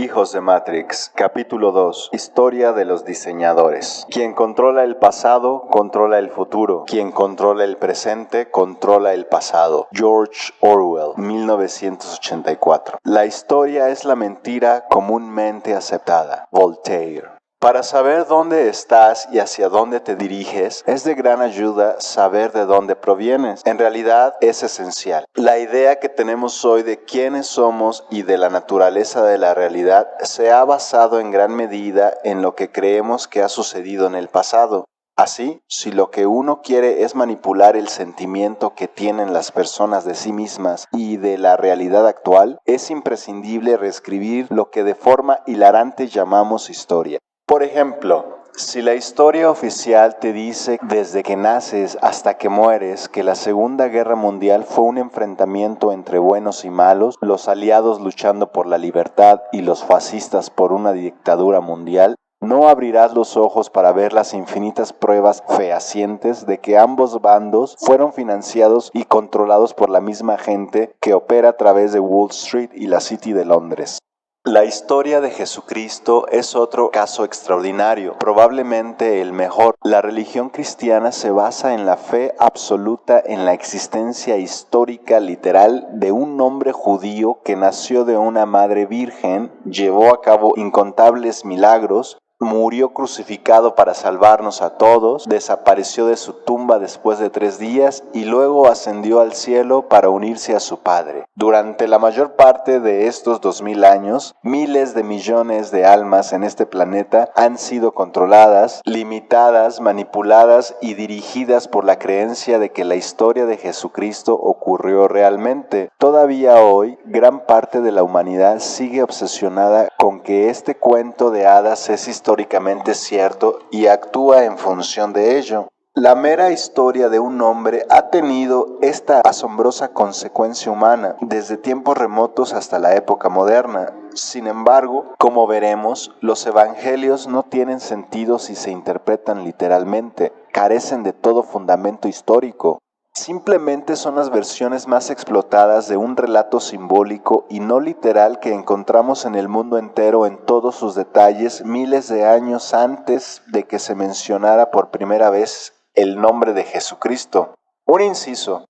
Hijos de Matrix, capítulo 2, Historia de los diseñadores. Quien controla el pasado, controla el futuro. Quien controla el presente, controla el pasado. George Orwell, 1984. La historia es la mentira comúnmente aceptada. Voltaire. Para saber dónde estás y hacia dónde te diriges, es de gran ayuda saber de dónde provienes. En realidad es esencial. La idea que tenemos hoy de quiénes somos y de la naturaleza de la realidad se ha basado en gran medida en lo que creemos que ha sucedido en el pasado. Así, si lo que uno quiere es manipular el sentimiento que tienen las personas de sí mismas y de la realidad actual, es imprescindible reescribir lo que de forma hilarante llamamos historia. Por ejemplo, si la historia oficial te dice desde que naces hasta que mueres que la Segunda Guerra Mundial fue un enfrentamiento entre buenos y malos, los aliados luchando por la libertad y los fascistas por una dictadura mundial, no abrirás los ojos para ver las infinitas pruebas fehacientes de que ambos bandos fueron financiados y controlados por la misma gente que opera a través de Wall Street y la City de Londres. La historia de Jesucristo es otro caso extraordinario, probablemente el mejor. La religión cristiana se basa en la fe absoluta en la existencia histórica literal de un hombre judío que nació de una madre virgen, llevó a cabo incontables milagros, murió crucificado para salvarnos a todos, desapareció de su tumba después de 3 días y luego ascendió al cielo para unirse a su Padre. Durante la mayor parte de estos 2000 años, miles de millones de almas en este planeta han sido controladas, limitadas, manipuladas y dirigidas por la creencia de que la historia de Jesucristo ocurrió realmente. Todavía hoy, gran parte de la humanidad sigue obsesionada con que este cuento de hadas es históricamente cierto y actúa en función de ello. La mera historia de un hombre ha tenido esta asombrosa consecuencia humana desde tiempos remotos hasta la época moderna. Sin embargo, como veremos, los evangelios no tienen sentido si se interpretan literalmente, carecen de todo fundamento histórico. Simplemente son las versiones más explotadas de un relato simbólico y no literal que encontramos en el mundo entero en todos sus detalles miles de años antes de que se mencionara por primera vez el nombre de Jesucristo. Un inciso.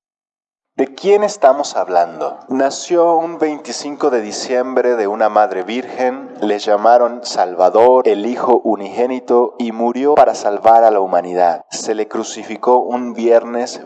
¿De quién estamos hablando? Nació un 25 de diciembre de una madre virgen, le llamaron Salvador, el Hijo unigénito, y murió para salvar a la humanidad. Se le crucificó un viernes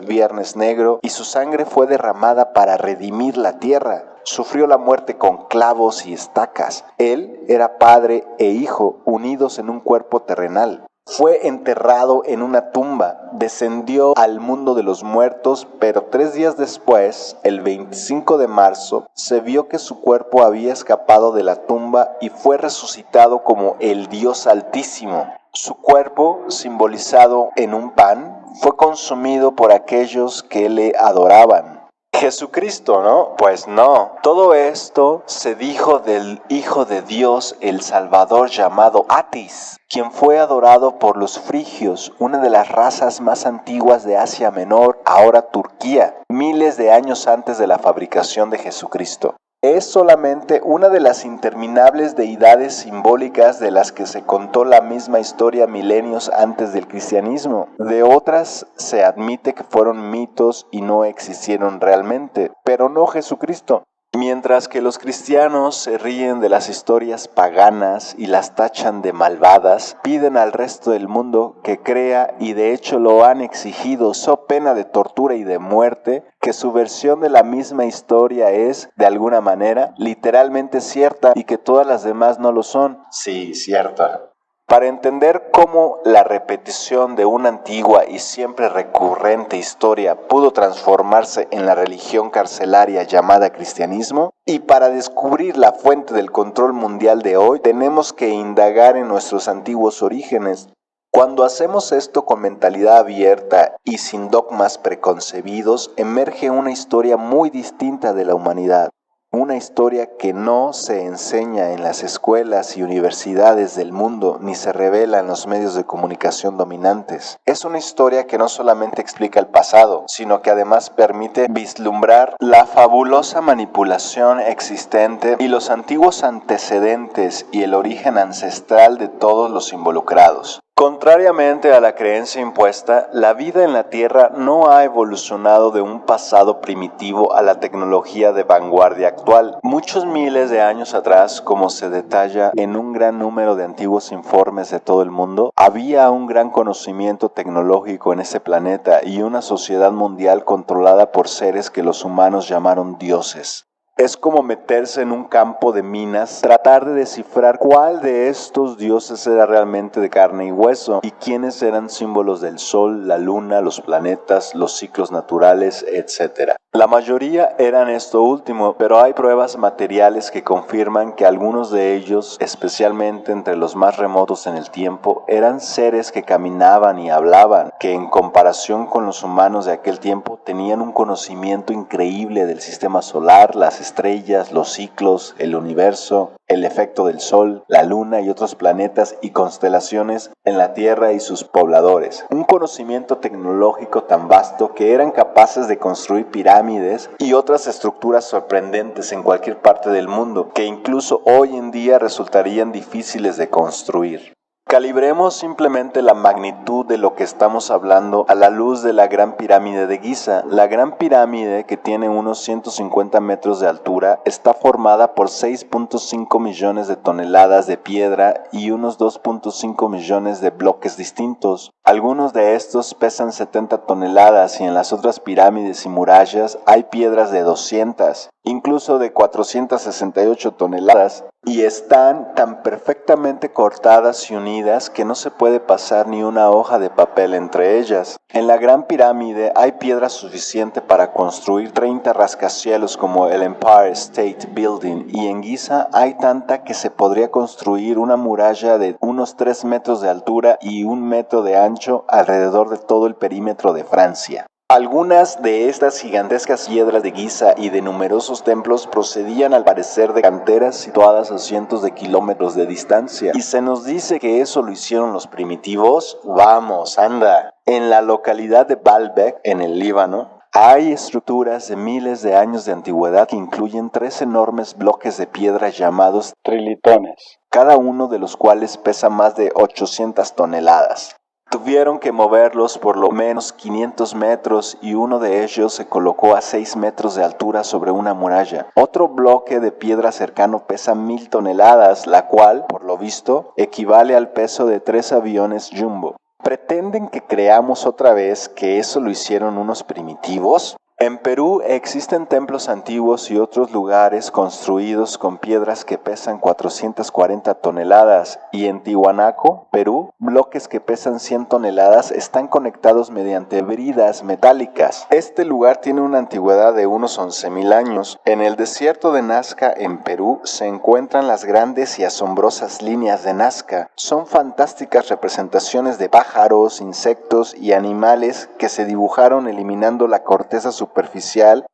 negro, y su sangre fue derramada para redimir la tierra. Sufrió la muerte con clavos y estacas. Él era padre e hijo unidos en un cuerpo terrenal. Fue enterrado en una tumba, descendió al mundo de los muertos, pero 3 días después, el 25 de marzo, se vio que su cuerpo había escapado de la tumba y fue resucitado como el Dios Altísimo. Su cuerpo, simbolizado en un pan, fue consumido por aquellos que le adoraban. Jesucristo, ¿no? Pues no. Todo esto se dijo del Hijo de Dios, el Salvador llamado Atis, quien fue adorado por los frigios, una de las razas más antiguas de Asia Menor, ahora Turquía, miles de años antes de la fabricación de Jesucristo. Es solamente una de las interminables deidades simbólicas de las que se contó la misma historia milenios antes del cristianismo. De otras se admite que fueron mitos y no existieron realmente, pero no Jesucristo. Mientras que los cristianos se ríen de las historias paganas y las tachan de malvadas, piden al resto del mundo que crea, y de hecho lo han exigido so pena de tortura y de muerte, que su versión de la misma historia es, de alguna manera, literalmente cierta y que todas las demás no lo son. Sí, cierta. Para entender cómo la repetición de una antigua y siempre recurrente historia pudo transformarse en la religión carcelaria llamada cristianismo, y para descubrir la fuente del control mundial de hoy, tenemos que indagar en nuestros antiguos orígenes. Cuando hacemos esto con mentalidad abierta y sin dogmas preconcebidos, emerge una historia muy distinta de la humanidad. Una historia que no se enseña en las escuelas y universidades del mundo ni se revela en los medios de comunicación dominantes. Es una historia que no solamente explica el pasado, sino que además permite vislumbrar la fabulosa manipulación existente y los antiguos antecedentes y el origen ancestral de todos los involucrados. Contrariamente a la creencia impuesta, la vida en la Tierra no ha evolucionado de un pasado primitivo a la tecnología de vanguardia actual. Muchos miles de años atrás, como se detalla en un gran número de antiguos informes de todo el mundo, había un gran conocimiento tecnológico en ese planeta y una sociedad mundial controlada por seres que los humanos llamaron dioses. Es como meterse en un campo de minas, tratar de descifrar cuál de estos dioses era realmente de carne y hueso y quiénes eran símbolos del sol, la luna, los planetas, los ciclos naturales, etc. La mayoría eran esto último, pero hay pruebas materiales que confirman que algunos de ellos, especialmente entre los más remotos en el tiempo, eran seres que caminaban y hablaban, que en comparación con los humanos de aquel tiempo tenían un conocimiento increíble del sistema solar, las estrellas, los ciclos, el universo, el efecto del sol, la luna y otros planetas y constelaciones en la Tierra y sus pobladores. Un conocimiento tecnológico tan vasto que eran capaces de construir pirámides y otras estructuras sorprendentes en cualquier parte del mundo, que incluso hoy en día resultarían difíciles de construir. Calibremos simplemente la magnitud de lo que estamos hablando a la luz de la Gran Pirámide de Giza. La Gran Pirámide, que tiene unos 150 metros de altura, está formada por 6.5 millones de toneladas de piedra y unos 2.5 millones de bloques distintos. Algunos de estos pesan 70 toneladas y en las otras pirámides y murallas hay piedras de 200, incluso de 468 toneladas, y están tan perfectamente cortadas y unidas que no se puede pasar ni una hoja de papel entre ellas. En la Gran Pirámide hay piedra suficiente para construir 30 rascacielos como el Empire State Building, y en Giza hay tanta que se podría construir una muralla de unos 3 metros de altura y 1 metro de ancho alrededor de todo el perímetro de Francia. Algunas de estas gigantescas piedras de Giza y de numerosos templos procedían al parecer de canteras situadas a cientos de kilómetros de distancia. ¿Y se nos dice que eso lo hicieron los primitivos? Vamos, anda. En la localidad de Baalbek, en el Líbano, hay estructuras de miles de años de antigüedad que incluyen 3 enormes bloques de piedra llamados trilitones, cada uno de los cuales pesa más de 800 toneladas. Tuvieron que moverlos por lo menos 500 metros y uno de ellos se colocó a 6 metros de altura sobre una muralla. Otro bloque de piedra cercano pesa 1000 toneladas, la cual, por lo visto, equivale al peso de 3 aviones Jumbo. ¿Pretenden que creamos otra vez que eso lo hicieron unos primitivos? En Perú existen templos antiguos y otros lugares construidos con piedras que pesan 440 toneladas y en Tiwanaku, Perú, bloques que pesan 100 toneladas están conectados mediante bridas metálicas. Este lugar tiene una antigüedad de unos 11.000 años. En el desierto de Nazca, en Perú, se encuentran las grandes y asombrosas líneas de Nazca. Son fantásticas representaciones de pájaros, insectos y animales que se dibujaron eliminando la corteza superficial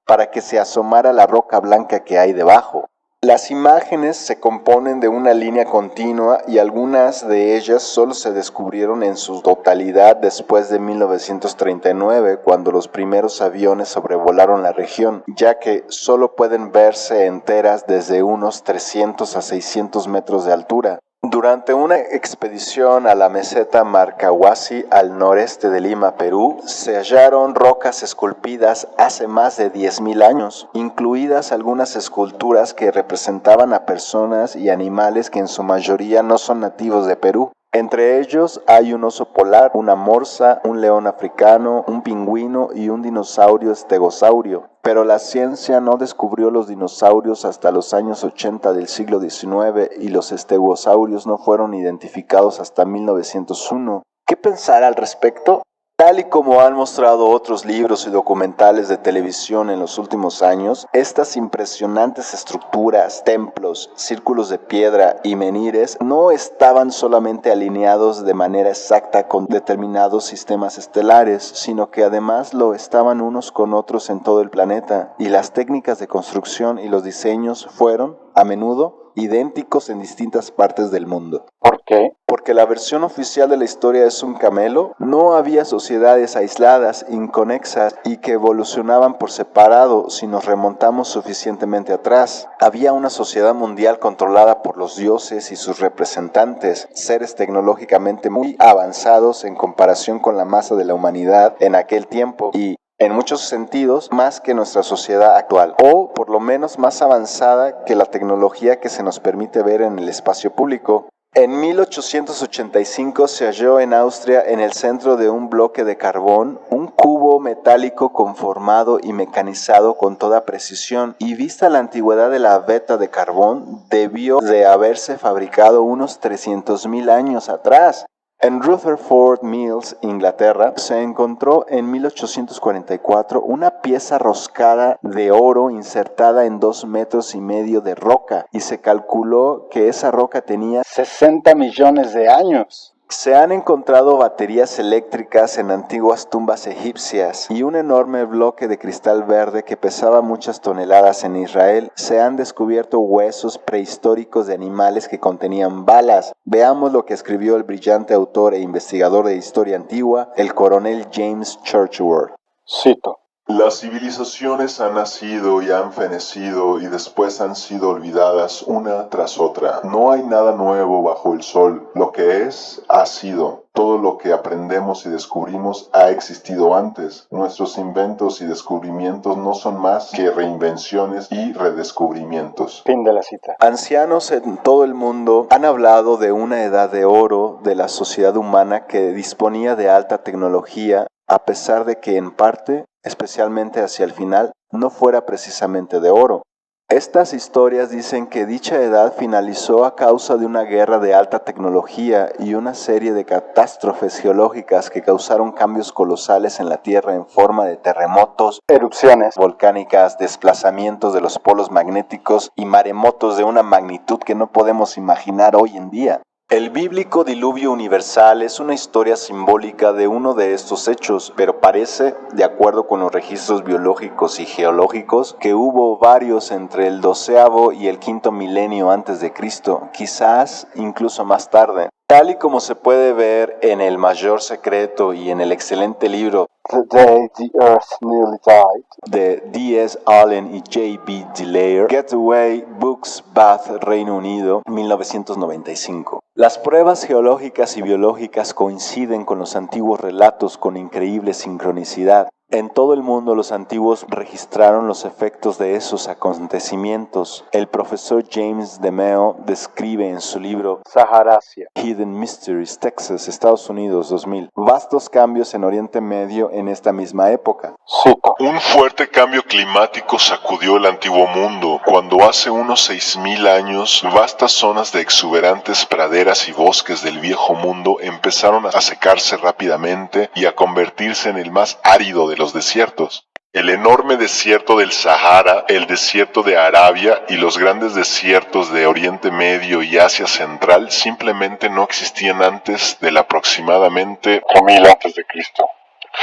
para que se asomara la roca blanca que hay debajo. Las imágenes se componen de una línea continua y algunas de ellas solo se descubrieron en su totalidad después de 1939, cuando los primeros aviones sobrevolaron la región, ya que solo pueden verse enteras desde unos 300 a 600 metros de altura. Durante una expedición a la meseta Marcahuasi al noreste de Lima, Perú, se hallaron rocas esculpidas hace más de 10.000 años, incluidas algunas esculturas que representaban a personas y animales que en su mayoría no son nativos de Perú. Entre ellos hay un oso polar, una morsa, un león africano, un pingüino y un dinosaurio estegosaurio. Pero la ciencia no descubrió los dinosaurios hasta los años 80 del siglo XIX y los estegosaurios no fueron identificados hasta 1901. ¿Qué pensar al respecto? Tal y como han mostrado otros libros y documentales de televisión en los últimos años, estas impresionantes estructuras, templos, círculos de piedra y menhires no estaban solamente alineados de manera exacta con determinados sistemas estelares, sino que además lo estaban unos con otros en todo el planeta, y las técnicas de construcción y los diseños fueron, a menudo, idénticos en distintas partes del mundo. ¿Por qué? Porque la versión oficial de la historia es un camelo, no había sociedades aisladas, inconexas y que evolucionaban por separado si nos remontamos suficientemente atrás. Había una sociedad mundial controlada por los dioses y sus representantes, seres tecnológicamente muy avanzados en comparación con la masa de la humanidad en aquel tiempo y, en muchos sentidos, más que nuestra sociedad actual, o por lo menos más avanzada que la tecnología que se nos permite ver en el espacio público. En 1885 se halló en Austria, en el centro de un bloque de carbón, un cubo metálico conformado y mecanizado con toda precisión, y vista la antigüedad de la veta de carbón, debió de haberse fabricado unos 300.000 años atrás. En Rutherford Mills, Inglaterra, se encontró en 1844 una pieza roscada de oro insertada en 2,5 metros de roca, y se calculó que esa roca tenía 60 millones de años. Se han encontrado baterías eléctricas en antiguas tumbas egipcias y un enorme bloque de cristal verde que pesaba muchas toneladas en Israel. Se han descubierto huesos prehistóricos de animales que contenían balas. Veamos lo que escribió el brillante autor e investigador de historia antigua, el coronel James Churchward. Cito. Las civilizaciones han nacido y han fenecido y después han sido olvidadas una tras otra. No hay nada nuevo bajo el sol. Lo que es, ha sido. Todo lo que aprendemos y descubrimos ha existido antes. Nuestros inventos y descubrimientos no son más que reinvenciones y redescubrimientos. Fin de la cita. Ancianos en todo el mundo han hablado de una edad de oro de la sociedad humana que disponía de alta tecnología, a pesar de que en parte, especialmente hacia el final, no fuera precisamente de oro. Estas historias dicen que dicha edad finalizó a causa de una guerra de alta tecnología y una serie de catástrofes geológicas que causaron cambios colosales en la Tierra en forma de terremotos, Erupciones volcánicas, desplazamientos de los polos magnéticos y maremotos de una magnitud que no podemos imaginar hoy en día. El bíblico diluvio universal es una historia simbólica de uno de estos hechos, pero parece, de acuerdo con los registros biológicos y geológicos, que hubo varios entre el 12º y el 5º milenio antes de Cristo, quizás incluso más tarde. Tal y como se puede ver en El Mayor Secreto y en el excelente libro The Day the Earth Nearly Died de D.S. Allen y J.B. Delaire, Getaway Books, Bath, Reino Unido, 1995. Las pruebas geológicas y biológicas coinciden con los antiguos relatos con increíble sincronicidad. En todo el mundo los antiguos registraron los efectos de esos acontecimientos. El profesor James DeMeo describe en su libro Saharasia Hidden Mysteries, Texas, Estados Unidos, 2000, vastos cambios en Oriente Medio en esta misma época. Cito. Un fuerte cambio climático sacudió el antiguo mundo, cuando hace unos 6.000 años, vastas zonas de exuberantes praderas y bosques del viejo mundo empezaron a secarse rápidamente y a convertirse en el más árido de los desiertos. El enorme desierto del Sahara, el desierto de Arabia y los grandes desiertos de Oriente Medio y Asia Central simplemente no existían antes del aproximadamente 4000 a.C.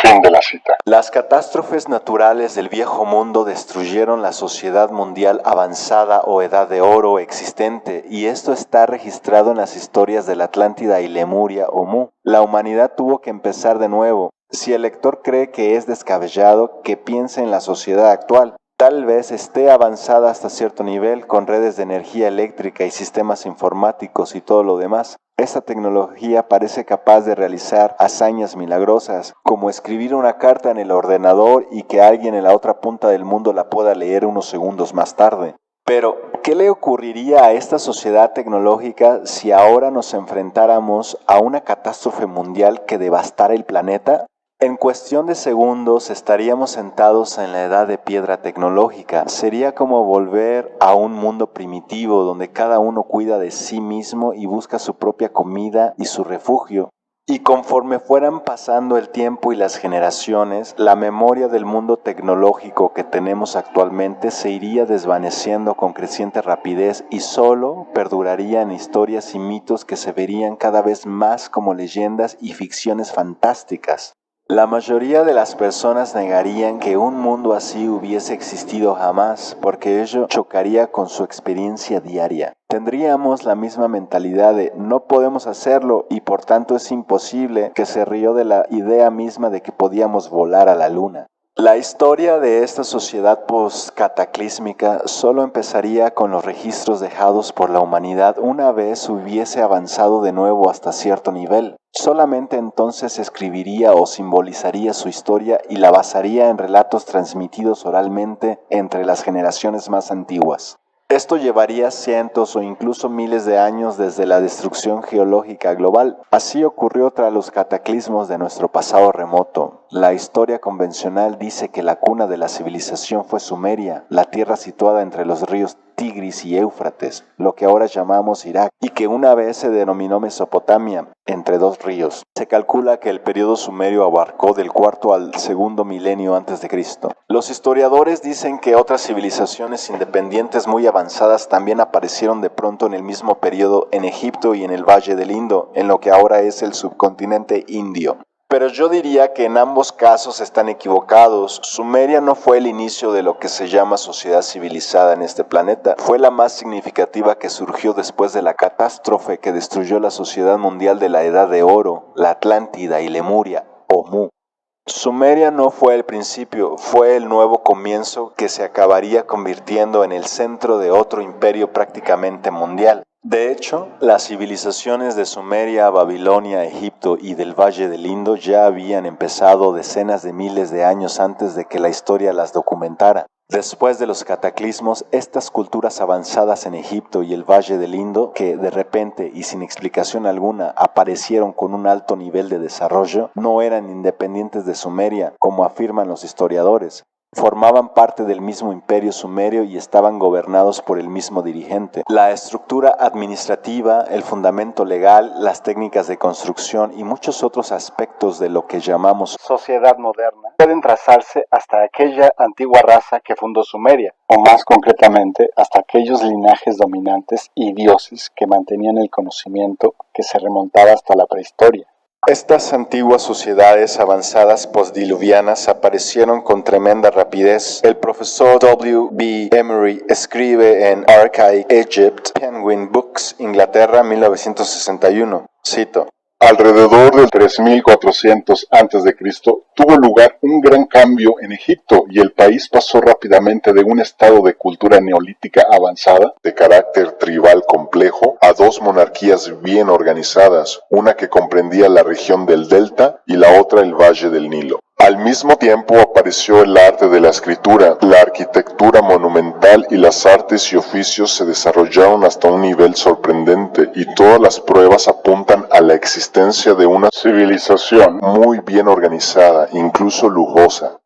Fin de la cita. Las catástrofes naturales del viejo mundo destruyeron la sociedad mundial avanzada o edad de oro existente, y esto está registrado en las historias de la Atlántida y Lemuria o Mu. La humanidad tuvo que empezar de nuevo. Si el lector cree que es descabellado, que piense en la sociedad actual. Tal vez esté avanzada hasta cierto nivel, con redes de energía eléctrica y sistemas informáticos y todo lo demás. Esta tecnología parece capaz de realizar hazañas milagrosas, como escribir una carta en el ordenador y que alguien en la otra punta del mundo la pueda leer unos segundos más tarde. Pero, ¿qué le ocurriría a esta sociedad tecnológica si ahora nos enfrentáramos a una catástrofe mundial que devastara el planeta? En cuestión de segundos estaríamos sentados en la edad de piedra tecnológica. Sería como volver a un mundo primitivo donde cada uno cuida de sí mismo y busca su propia comida y su refugio. Y conforme fueran pasando el tiempo y las generaciones, la memoria del mundo tecnológico que tenemos actualmente se iría desvaneciendo con creciente rapidez y solo perdurarían historias y mitos que se verían cada vez más como leyendas y ficciones fantásticas. La mayoría de las personas negarían que un mundo así hubiese existido jamás, porque ello chocaría con su experiencia diaria. Tendríamos la misma mentalidad de no podemos hacerlo y por tanto es imposible, que se rió de la idea misma de que podíamos volar a la luna. La historia de esta sociedad post-cataclísmica solo empezaría con los registros dejados por la humanidad una vez hubiese avanzado de nuevo hasta cierto nivel. Solamente entonces se escribiría o simbolizaría su historia y la basaría en relatos transmitidos oralmente entre las generaciones más antiguas. Esto llevaría cientos o incluso miles de años desde la destrucción geológica global. Así ocurrió tras los cataclismos de nuestro pasado remoto. La historia convencional dice que la cuna de la civilización fue Sumeria, la tierra situada entre los ríos Tigris y Éufrates, lo que ahora llamamos Irak, y que una vez se denominó Mesopotamia, entre dos ríos. Se calcula que el periodo sumerio abarcó del cuarto al segundo milenio antes de Cristo. Los historiadores dicen que otras civilizaciones independientes muy avanzadas también aparecieron de pronto en el mismo periodo en Egipto y en el Valle del Indo, en lo que ahora es el subcontinente indio. Pero yo diría que en ambos casos están equivocados. Sumeria no fue el inicio de lo que se llama sociedad civilizada en este planeta. Fue la más significativa que surgió después de la catástrofe que destruyó la sociedad mundial de la Edad de Oro, la Atlántida y Lemuria, o Mu. Sumeria no fue el principio, fue el nuevo comienzo que se acabaría convirtiendo en el centro de otro imperio prácticamente mundial. De hecho, las civilizaciones de Sumeria, Babilonia, Egipto y del Valle del Indo ya habían empezado decenas de miles de años antes de que la historia las documentara. Después de los cataclismos, estas culturas avanzadas en Egipto y el Valle del Indo, que de repente y sin explicación alguna aparecieron con un alto nivel de desarrollo, no eran independientes de Sumeria, como afirman los historiadores. Formaban parte del mismo imperio sumerio y estaban gobernados por el mismo dirigente. La estructura administrativa, el fundamento legal, las técnicas de construcción y muchos otros aspectos de lo que llamamos Sociedad moderna pueden trazarse hasta aquella antigua raza que fundó Sumeria, o más concretamente hasta aquellos linajes dominantes y dioses que mantenían el conocimiento que se remontaba hasta la prehistoria. Estas antiguas sociedades avanzadas postdiluvianas aparecieron con tremenda rapidez. El profesor W. B. Emery escribe en Archaic Egypt, Penguin Books, Inglaterra, 1961. Cito: Alrededor del 3400 a.C. tuvo lugar un gran cambio en Egipto y el país pasó rápidamente de un estado de cultura neolítica avanzada, de carácter tribal complejo, a dos monarquías bien organizadas, una que comprendía la región del Delta y la otra el Valle del Nilo. Al mismo tiempo apareció el arte de la escritura, la arquitectura monumental y las artes y oficios se desarrollaron hasta un nivel sorprendente y todas las pruebas apuntan a la existencia de una civilización muy bien organizada, incluso lujosa.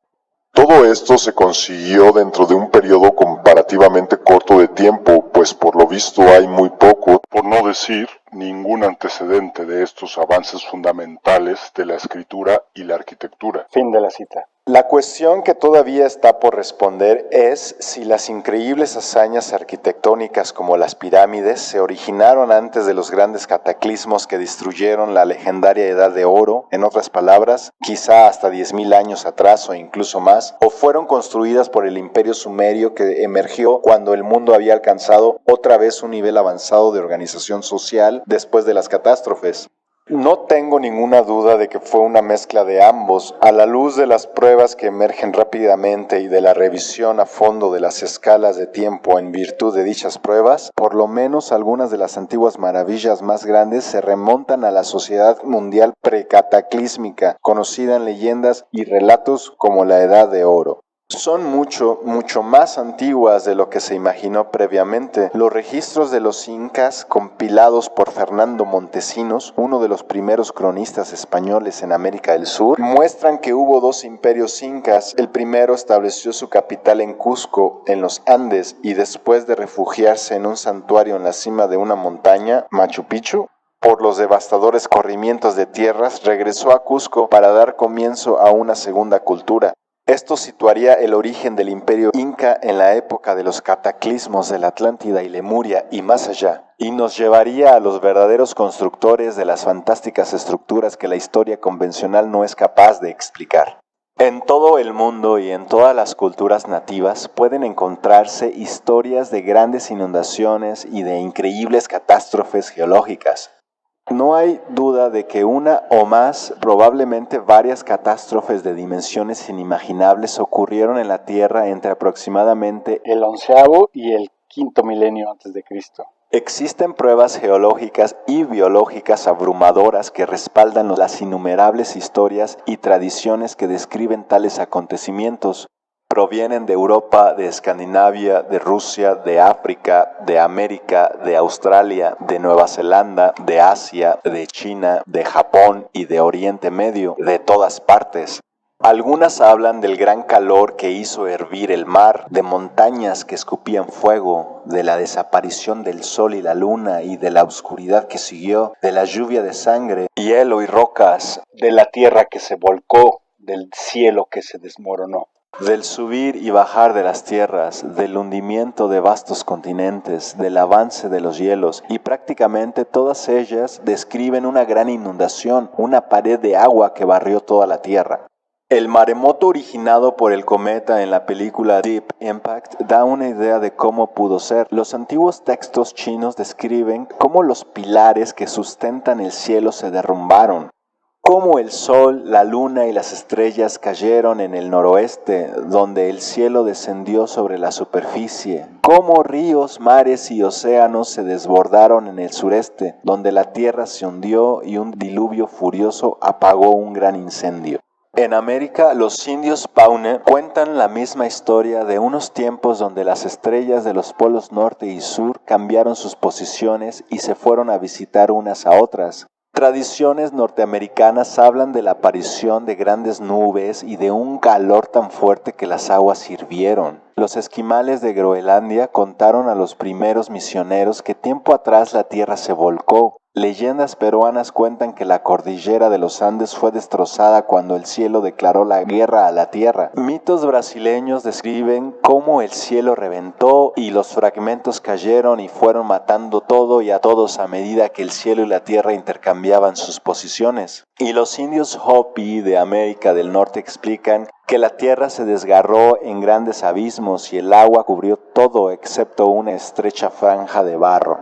Todo esto se consiguió dentro de un periodo comparativamente corto de tiempo, pues por lo visto hay muy poco, por no decir ningún antecedente de estos avances fundamentales de la escritura y la arquitectura. Fin de la cita. La cuestión que todavía está por responder es si las increíbles hazañas arquitectónicas como las pirámides se originaron antes de los grandes cataclismos que destruyeron la legendaria Edad de Oro, en otras palabras, quizá hasta 10.000 años atrás o incluso más, o fueron construidas por el imperio sumerio que emergió cuando el mundo había alcanzado otra vez un nivel avanzado de organización social después de las catástrofes. No tengo ninguna duda de que fue una mezcla de ambos. A la luz de las pruebas que emergen rápidamente y de la revisión a fondo de las escalas de tiempo en virtud de dichas pruebas, por lo menos algunas de las antiguas maravillas más grandes se remontan a la sociedad mundial precataclísmica, conocida en leyendas y relatos como la Edad de Oro. Son mucho más antiguas de lo que se imaginó previamente. Los registros de los incas, compilados por Fernando Montesinos, uno de los primeros cronistas españoles en América del Sur, muestran que hubo dos imperios incas. El primero estableció su capital en Cusco, en los Andes, y después de refugiarse en un santuario en la cima de una montaña, Machu Picchu, por los devastadores corrimientos de tierras, regresó a Cusco para dar comienzo a una segunda cultura. Esto situaría el origen del imperio inca en la época de los cataclismos de la Atlántida y Lemuria y más allá, y nos llevaría a los verdaderos constructores de las fantásticas estructuras que la historia convencional no es capaz de explicar. En todo el mundo y en todas las culturas nativas pueden encontrarse historias de grandes inundaciones y de increíbles catástrofes geológicas. No hay duda de que una o más, probablemente varias catástrofes de dimensiones inimaginables ocurrieron en la Tierra entre aproximadamente el 11º y el 5º milenio antes de Cristo. Existen pruebas geológicas y biológicas abrumadoras que respaldan las innumerables historias y tradiciones que describen tales acontecimientos. Provienen de Europa, de Escandinavia, de Rusia, de África, de América, de Australia, de Nueva Zelanda, de Asia, de China, de Japón y de Oriente Medio, de todas partes. Algunas hablan del gran calor que hizo hervir el mar, de montañas que escupían fuego, de la desaparición del sol y la luna y de la oscuridad que siguió, de la lluvia de sangre, hielo y rocas, de la tierra que se volcó, del cielo que se desmoronó, del subir y bajar de las tierras, del hundimiento de vastos continentes, del avance de los hielos, y prácticamente todas ellas describen una gran inundación, una pared de agua que barrió toda la tierra. El maremoto originado por el cometa en la película Deep Impact da una idea de cómo pudo ser. Los antiguos textos chinos describen cómo los pilares que sustentan el cielo se derrumbaron, cómo el sol, la luna y las estrellas cayeron en el noroeste, donde el cielo descendió sobre la superficie, cómo ríos, mares y océanos se desbordaron en el sureste, donde la tierra se hundió y un diluvio furioso apagó un gran incendio. En América, los indios Paune cuentan la misma historia de unos tiempos donde las estrellas de los polos norte y sur cambiaron sus posiciones y se fueron a visitar unas a otras. Tradiciones norteamericanas hablan de la aparición de grandes nubes y de un calor tan fuerte que las aguas hirvieron. Los esquimales de Groenlandia contaron a los primeros misioneros que tiempo atrás la tierra se volcó. Leyendas peruanas cuentan que la cordillera de los Andes fue destrozada cuando el cielo declaró la guerra a la tierra. Mitos brasileños describen cómo el cielo reventó y los fragmentos cayeron y fueron matando todo y a todos a medida que el cielo y la tierra intercambiaban sus posiciones. Y los indios Hopi de América del Norte explican que la tierra se desgarró en grandes abismos y el agua cubrió todo excepto una estrecha franja de barro.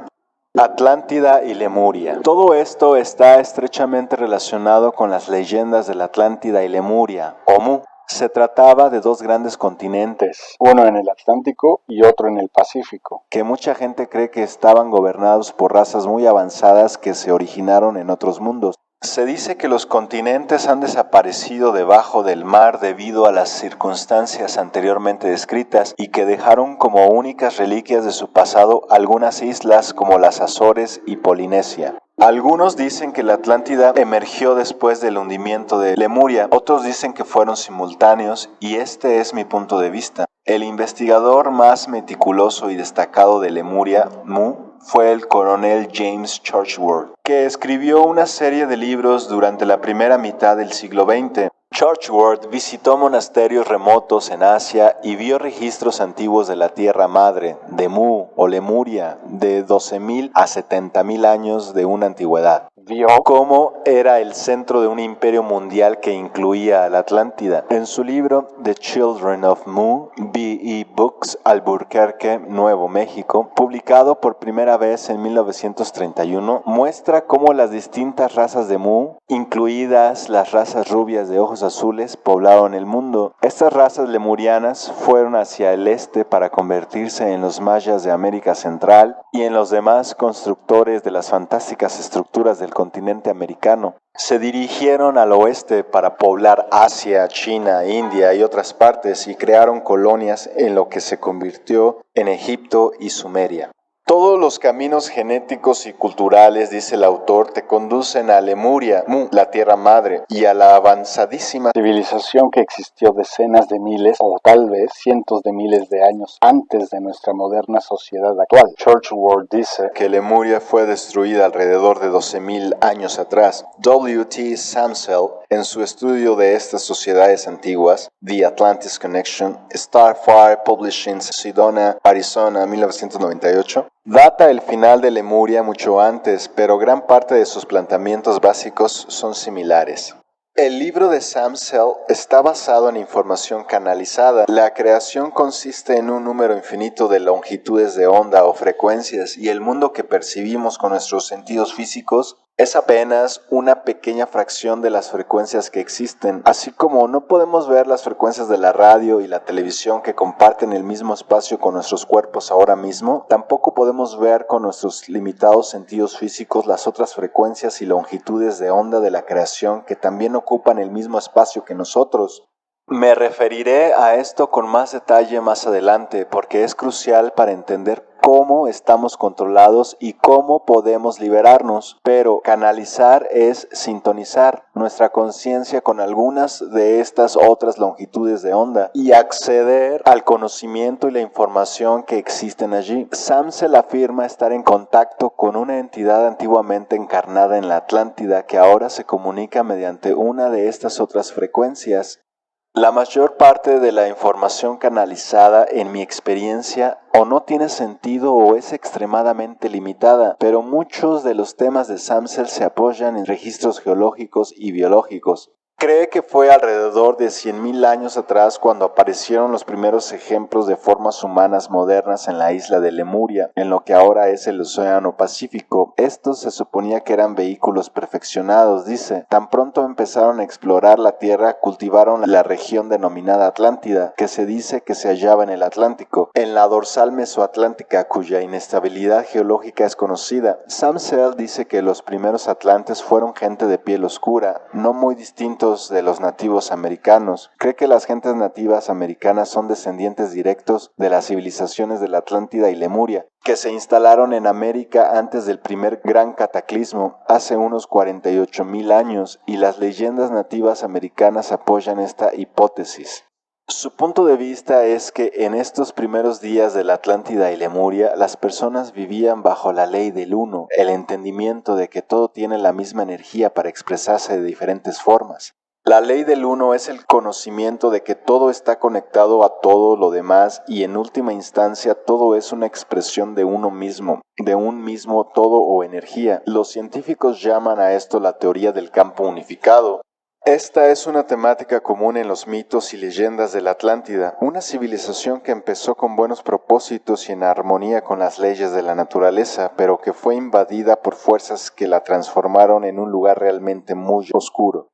Atlántida y Lemuria. Todo esto está estrechamente relacionado con las leyendas de la Atlántida y Lemuria, o Mu. Se trataba de dos grandes continentes, uno en el Atlántico y otro en el Pacífico, que mucha gente cree que estaban gobernados por razas muy avanzadas que se originaron en otros mundos. Se dice que los continentes han desaparecido debajo del mar debido a las circunstancias anteriormente descritas y que dejaron como únicas reliquias de su pasado algunas islas como las Azores y Polinesia. Algunos dicen que la Atlántida emergió después del hundimiento de Lemuria, otros dicen que fueron simultáneos y este es mi punto de vista. El investigador más meticuloso y destacado de Lemuria, Mu, fue el coronel James Churchward, que escribió una serie de libros durante la primera mitad del siglo XX. Churchward visitó monasterios remotos en Asia y vio registros antiguos de la Tierra Madre, de Mu o Lemuria, de 12.000 a 70.000 años de una antigüedad. Vio cómo era el centro de un imperio mundial que incluía a la Atlántida. En su libro The Children of Mu, B.E. Books, Albuquerque, Nuevo México, publicado por primera vez en 1931, muestra cómo las distintas razas de Mu, incluidas las razas rubias de ojos azules, poblaron el mundo. Estas razas lemurianas fueron hacia el este para convertirse en los mayas de América Central y en los demás constructores de las fantásticas estructuras del continente americano. Se dirigieron al oeste para poblar Asia, China, India y otras partes y crearon colonias en lo que se convirtió en Egipto y Sumeria. Todos los caminos genéticos y culturales, dice el autor, te conducen a Lemuria, Mu, la Tierra Madre, y a la avanzadísima civilización que existió decenas de miles o tal vez cientos de miles de años antes de nuestra moderna sociedad actual. Churchward dice que Lemuria fue destruida alrededor de 12.000 años atrás. W.T. Samsel, en su estudio de estas sociedades antiguas, The Atlantis Connection, Starfire Publishing, Sedona, Arizona, 1998, data el final de Lemuria mucho antes, pero gran parte de sus planteamientos básicos son similares. El libro de Samsel está basado en información canalizada. La creación consiste en un número infinito de longitudes de onda o frecuencias, y el mundo que percibimos con nuestros sentidos físicos es apenas una pequeña fracción de las frecuencias que existen. Así como no podemos ver las frecuencias de la radio y la televisión que comparten el mismo espacio con nuestros cuerpos ahora mismo, tampoco podemos ver con nuestros limitados sentidos físicos las otras frecuencias y longitudes de onda de la creación que también ocupan el mismo espacio que nosotros. Me referiré a esto con más detalle más adelante, porque es crucial para entender cómo estamos controlados y cómo podemos liberarnos. Pero canalizar es sintonizar nuestra conciencia con algunas de estas otras longitudes de onda y acceder al conocimiento y la información que existen allí. Samsel afirma estar en contacto con una entidad antiguamente encarnada en la Atlántida que ahora se comunica mediante una de estas otras frecuencias. La mayor parte de la información canalizada, en mi experiencia, o no tiene sentido o es extremadamente limitada, pero muchos de los temas de Samsel se apoyan en registros geológicos y biológicos. Cree que fue alrededor de 100.000 años atrás cuando aparecieron los primeros ejemplos de formas humanas modernas en la isla de Lemuria, en lo que ahora es el Océano Pacífico. Estos se suponía que eran vehículos perfeccionados, dice. Tan pronto empezaron a explorar la Tierra, cultivaron la región denominada Atlántida, que se dice que se hallaba en el Atlántico, en la dorsal mesoatlántica, cuya inestabilidad geológica es conocida. Samsel dice que los primeros atlantes fueron gente de piel oscura, no muy distintos de los nativos americanos. Cree que las gentes nativas americanas son descendientes directos de las civilizaciones de la Atlántida y Lemuria, que se instalaron en América antes del primer gran cataclismo, hace unos 48.000 años, y las leyendas nativas americanas apoyan esta hipótesis. Su punto de vista es que en estos primeros días de la Atlántida y Lemuria, las personas vivían bajo la ley del uno, el entendimiento de que todo tiene la misma energía para expresarse de diferentes formas. La ley del uno es el conocimiento de que todo está conectado a todo lo demás y en última instancia todo es una expresión de uno mismo, de un mismo todo o energía. Los científicos llaman a esto la teoría del campo unificado. Esta es una temática común en los mitos y leyendas de la Atlántida, una civilización que empezó con buenos propósitos y en armonía con las leyes de la naturaleza, pero que fue invadida por fuerzas que la transformaron en un lugar realmente muy oscuro.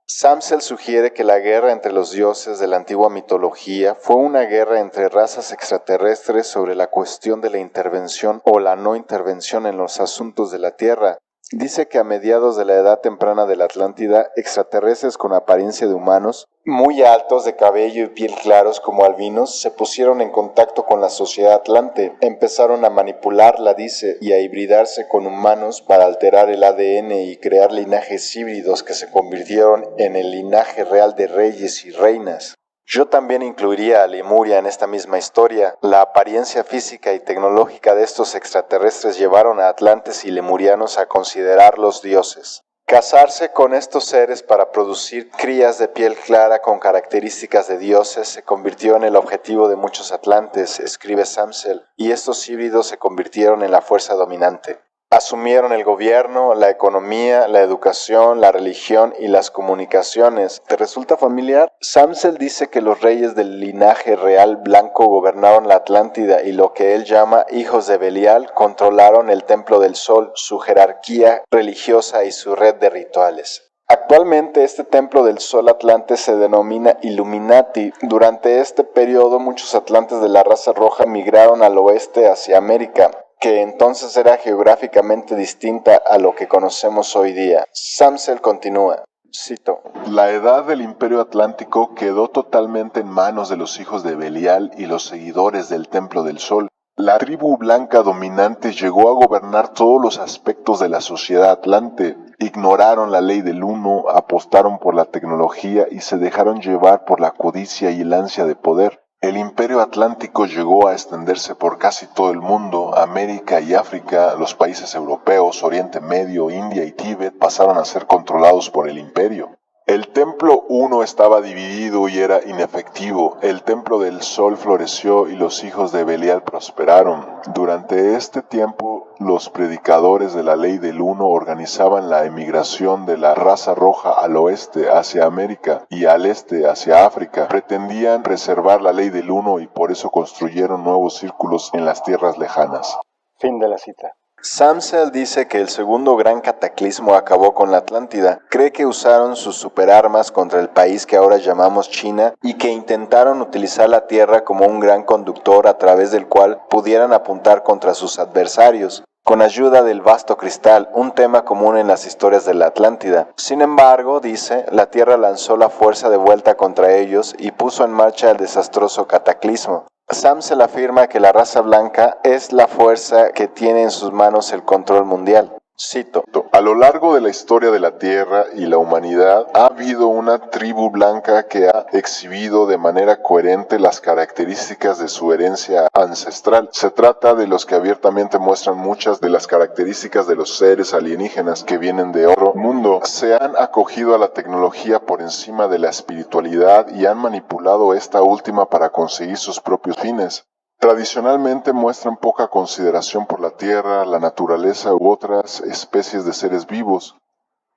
Samsel sugiere que la guerra entre los dioses de la antigua mitología fue una guerra entre razas extraterrestres sobre la cuestión de la intervención o la no intervención en los asuntos de la Tierra. Dice que a mediados de la edad temprana de la Atlántida, extraterrestres con apariencia de humanos, muy altos de cabello y piel claros como albinos, se pusieron en contacto con la sociedad atlante, empezaron a manipularla, dice, y a hibridarse con humanos para alterar el ADN y crear linajes híbridos que se convirtieron en el linaje real de reyes y reinas. Yo también incluiría a Lemuria en esta misma historia. La apariencia física y tecnológica de estos extraterrestres llevaron a atlantes y lemurianos a considerarlos dioses. Casarse con estos seres para producir crías de piel clara con características de dioses se convirtió en el objetivo de muchos atlantes, escribe Samsel, y estos híbridos se convirtieron en la fuerza dominante. Asumieron el gobierno, la economía, la educación, la religión y las comunicaciones. ¿Te resulta familiar? Samsel dice que los reyes del linaje real blanco gobernaron la Atlántida y lo que él llama hijos de Belial controlaron el templo del sol, su jerarquía religiosa y su red de rituales. Actualmente este templo del sol atlante se denomina Illuminati. Durante este periodo muchos atlantes de la raza roja migraron al oeste hacia América, que entonces era geográficamente distinta a lo que conocemos hoy día. Samsel continúa, cito: La edad del Imperio Atlántico quedó totalmente en manos de los hijos de Belial y los seguidores del Templo del Sol. La tribu blanca dominante llegó a gobernar todos los aspectos de la sociedad atlante. Ignoraron la ley del uno, apostaron por la tecnología y se dejaron llevar por la codicia y el ansia de poder. El imperio atlántico llegó a extenderse por casi todo el mundo. América y África, los países europeos, Oriente Medio, India y Tíbet pasaron a ser controlados por el imperio. El templo uno estaba dividido y era inefectivo. El templo del sol floreció y los hijos de Belial prosperaron. Durante este tiempo, los predicadores de la ley del uno organizaban la emigración de la raza roja al oeste hacia América y al este hacia África. Pretendían preservar la ley del uno y por eso construyeron nuevos círculos en las tierras lejanas. Fin de la cita. Samsel dice que el segundo gran cataclismo acabó con la Atlántida. Cree que usaron sus superarmas contra el país que ahora llamamos China y que intentaron utilizar la Tierra como un gran conductor a través del cual pudieran apuntar contra sus adversarios, con ayuda del vasto cristal, un tema común en las historias de la Atlántida. Sin embargo, dice, la Tierra lanzó la fuerza de vuelta contra ellos y puso en marcha el desastroso cataclismo. Samsel afirma que la raza blanca es la fuerza que tiene en sus manos el control mundial. Cito: A lo largo de la historia de la Tierra y la humanidad, ha habido una tribu blanca que ha exhibido de manera coherente las características de su herencia ancestral. Se trata de los que abiertamente muestran muchas de las características de los seres alienígenas que vienen de otro mundo. Se han acogido a la tecnología por encima de la espiritualidad y han manipulado esta última para conseguir sus propios fines. Tradicionalmente muestran poca consideración por la tierra, la naturaleza u otras especies de seres vivos.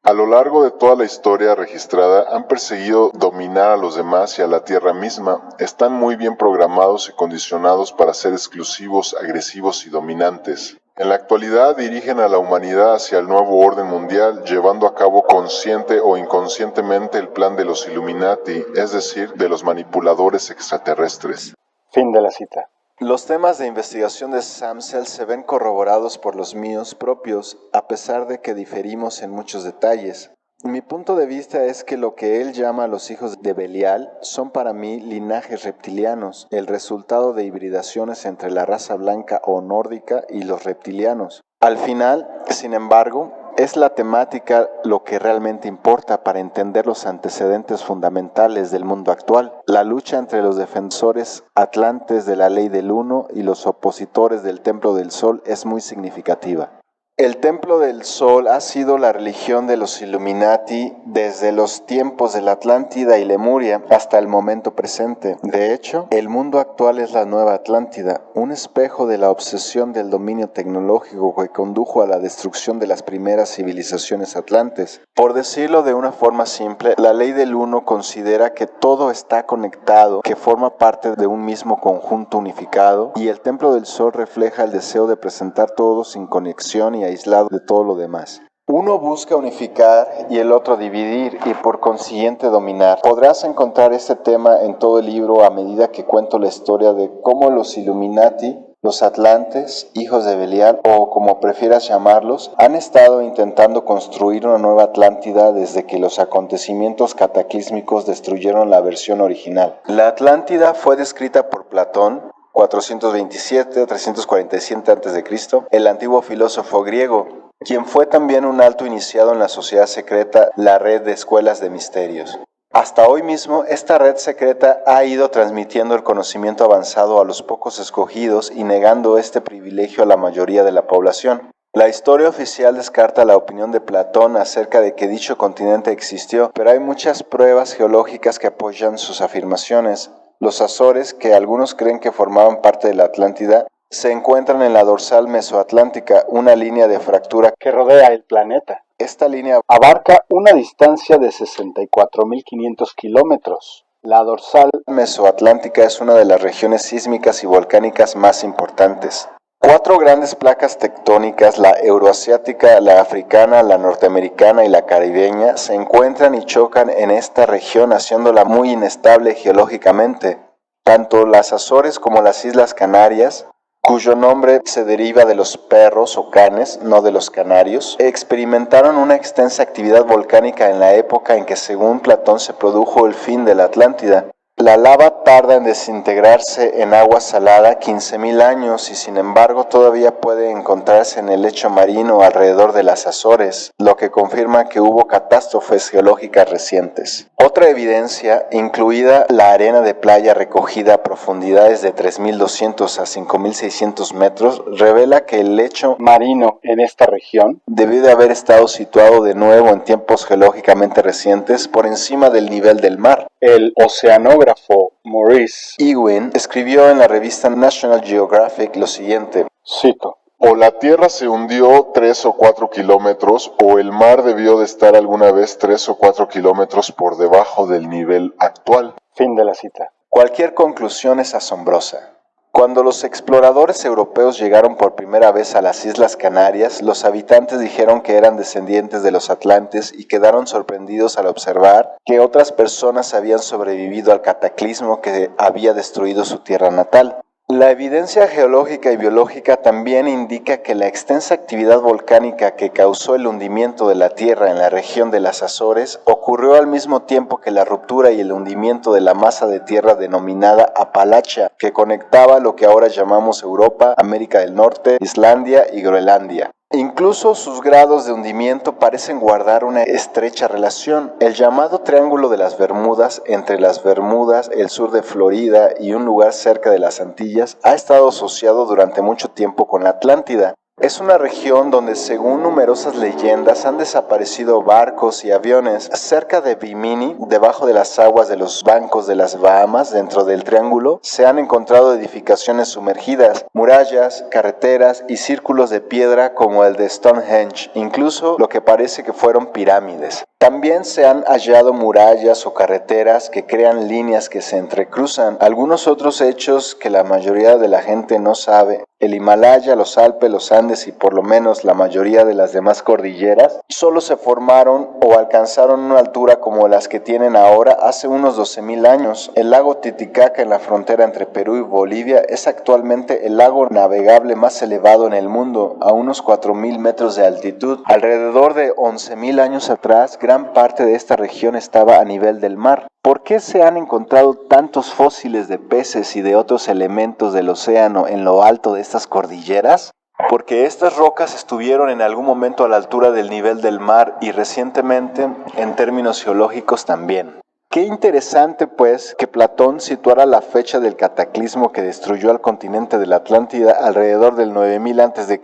A lo largo de toda la historia registrada han perseguido dominar a los demás y a la tierra misma. Están muy bien programados y condicionados para ser exclusivos, agresivos y dominantes. En la actualidad dirigen a la humanidad hacia el nuevo orden mundial, llevando a cabo consciente o inconscientemente el plan de los Illuminati, es decir, de los manipuladores extraterrestres. Fin de la cita. Los temas de investigación de Samsel se ven corroborados por los míos propios, a pesar de que diferimos en muchos detalles. Mi punto de vista es que lo que él llama los hijos de Belial son para mí linajes reptilianos, el resultado de hibridaciones entre la raza blanca o nórdica y los reptilianos. Al final, sin embargo, es la temática lo que realmente importa para entender los antecedentes fundamentales del mundo actual. La lucha entre los defensores atlantes de la ley del uno y los opositores del Templo del Sol es muy significativa. El Templo del Sol ha sido la religión de los Illuminati desde los tiempos de la Atlántida y Lemuria hasta el momento presente. De hecho, el mundo actual es la nueva Atlántida, un espejo de la obsesión del dominio tecnológico que condujo a la destrucción de las primeras civilizaciones atlantes. Por decirlo de una forma simple, la ley del uno considera que todo está conectado, que forma parte de un mismo conjunto unificado, y el Templo del Sol refleja el deseo de presentar todo sin conexión y aislado de todo lo demás. Uno busca unificar y el otro dividir y por consiguiente dominar. Podrás encontrar este tema en todo el libro a medida que cuento la historia de cómo los Illuminati, los Atlantes, hijos de Belial o como prefieras llamarlos, han estado intentando construir una nueva Atlántida desde que los acontecimientos cataclísmicos destruyeron la versión original. La Atlántida fue descrita por Platón 427-347 a.C., el antiguo filósofo griego, quien fue también un alto iniciado en la sociedad secreta, la red de escuelas de misterios. Hasta hoy mismo, esta red secreta ha ido transmitiendo el conocimiento avanzado a los pocos escogidos y negando este privilegio a la mayoría de la población. La historia oficial descarta la opinión de Platón acerca de que dicho continente existió, pero hay muchas pruebas geológicas que apoyan sus afirmaciones. Los Azores, que algunos creen que formaban parte de la Atlántida, se encuentran en la dorsal mesoatlántica, una línea de fractura que rodea el planeta. Esta línea Abarca una distancia de 64.500 kilómetros. La dorsal mesoatlántica es una de las regiones sísmicas y volcánicas más importantes. 4 grandes placas tectónicas, la euroasiática, la africana, la norteamericana y la caribeña, se encuentran y chocan en esta región, haciéndola muy inestable geológicamente. Tanto las Azores como las Islas Canarias, cuyo nombre se deriva de los perros o canes, no de los canarios, experimentaron una extensa actividad volcánica en la época en que, según Platón, se produjo el fin de la Atlántida. La lava tarda en desintegrarse en agua salada 15.000 años y sin embargo todavía puede encontrarse en el lecho marino alrededor de las Azores, lo que confirma que hubo catástrofes geológicas recientes. Otra evidencia, incluida la arena de playa recogida a profundidades de 3.200 a 5.600 metros, revela que el lecho marino en esta región debió de haber estado situado de nuevo en tiempos geológicamente recientes por encima del nivel del mar. El oceanógrafo Maurice Ewing escribió en la revista National Geographic lo siguiente, cito, O la Tierra se hundió 3 o 4 kilómetros, o el mar debió de estar alguna vez 3 o 4 kilómetros por debajo del nivel actual. fin de la cita. cualquier conclusión es asombrosa. Cuando los exploradores europeos llegaron por primera vez a las Islas Canarias, los habitantes dijeron que eran descendientes de los atlantes y quedaron sorprendidos al observar que otras personas habían sobrevivido al cataclismo que había destruido su tierra natal. La evidencia geológica y biológica también indica que la extensa actividad volcánica que causó el hundimiento de la Tierra en la región de las Azores ocurrió al mismo tiempo que la ruptura y el hundimiento de la masa de tierra denominada Apalacha, que conectaba lo que ahora llamamos Europa, América del Norte, Islandia y Groenlandia. Incluso sus grados de hundimiento parecen guardar una estrecha relación. El llamado Triángulo de las Bermudas, entre las Bermudas, el sur de Florida y un lugar cerca de las Antillas, ha estado asociado durante mucho tiempo con la Atlántida. Es una región donde, según numerosas leyendas, han desaparecido barcos y aviones. Cerca de Bimini, debajo de las aguas de los bancos de las Bahamas, dentro del triángulo, se han encontrado edificaciones sumergidas, murallas, carreteras y círculos de piedra como el de Stonehenge, incluso lo que parece que fueron pirámides. También se han hallado murallas o carreteras que crean líneas que se entrecruzan. Algunos otros hechos que la mayoría de la gente no sabe. El Himalaya, los Alpes, los Andes y por lo menos la mayoría de las demás cordilleras solo se formaron o alcanzaron una altura como las que tienen ahora hace unos 12.000 años. El lago Titicaca en la frontera entre Perú y Bolivia es actualmente el lago navegable más elevado en el mundo, a unos 4.000 metros de altitud. Alrededor de 11.000 años atrás, gran parte de esta región estaba a nivel del mar. ¿Por qué se han encontrado tantos fósiles de peces y de otros elementos del océano en lo alto de estas cordilleras? Porque estas rocas estuvieron en algún momento a la altura del nivel del mar y recientemente en términos geológicos también. Qué interesante pues que Platón situara la fecha del cataclismo que destruyó al continente de la Atlántida alrededor del 9000 a.C.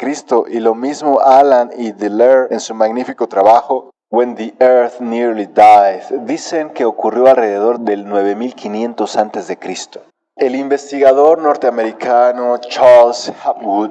y lo mismo Alan y Delaire en su magnífico trabajo When the Earth Nearly Died, dicen que ocurrió alrededor del 9500 a.C. El investigador norteamericano Charles Hapgood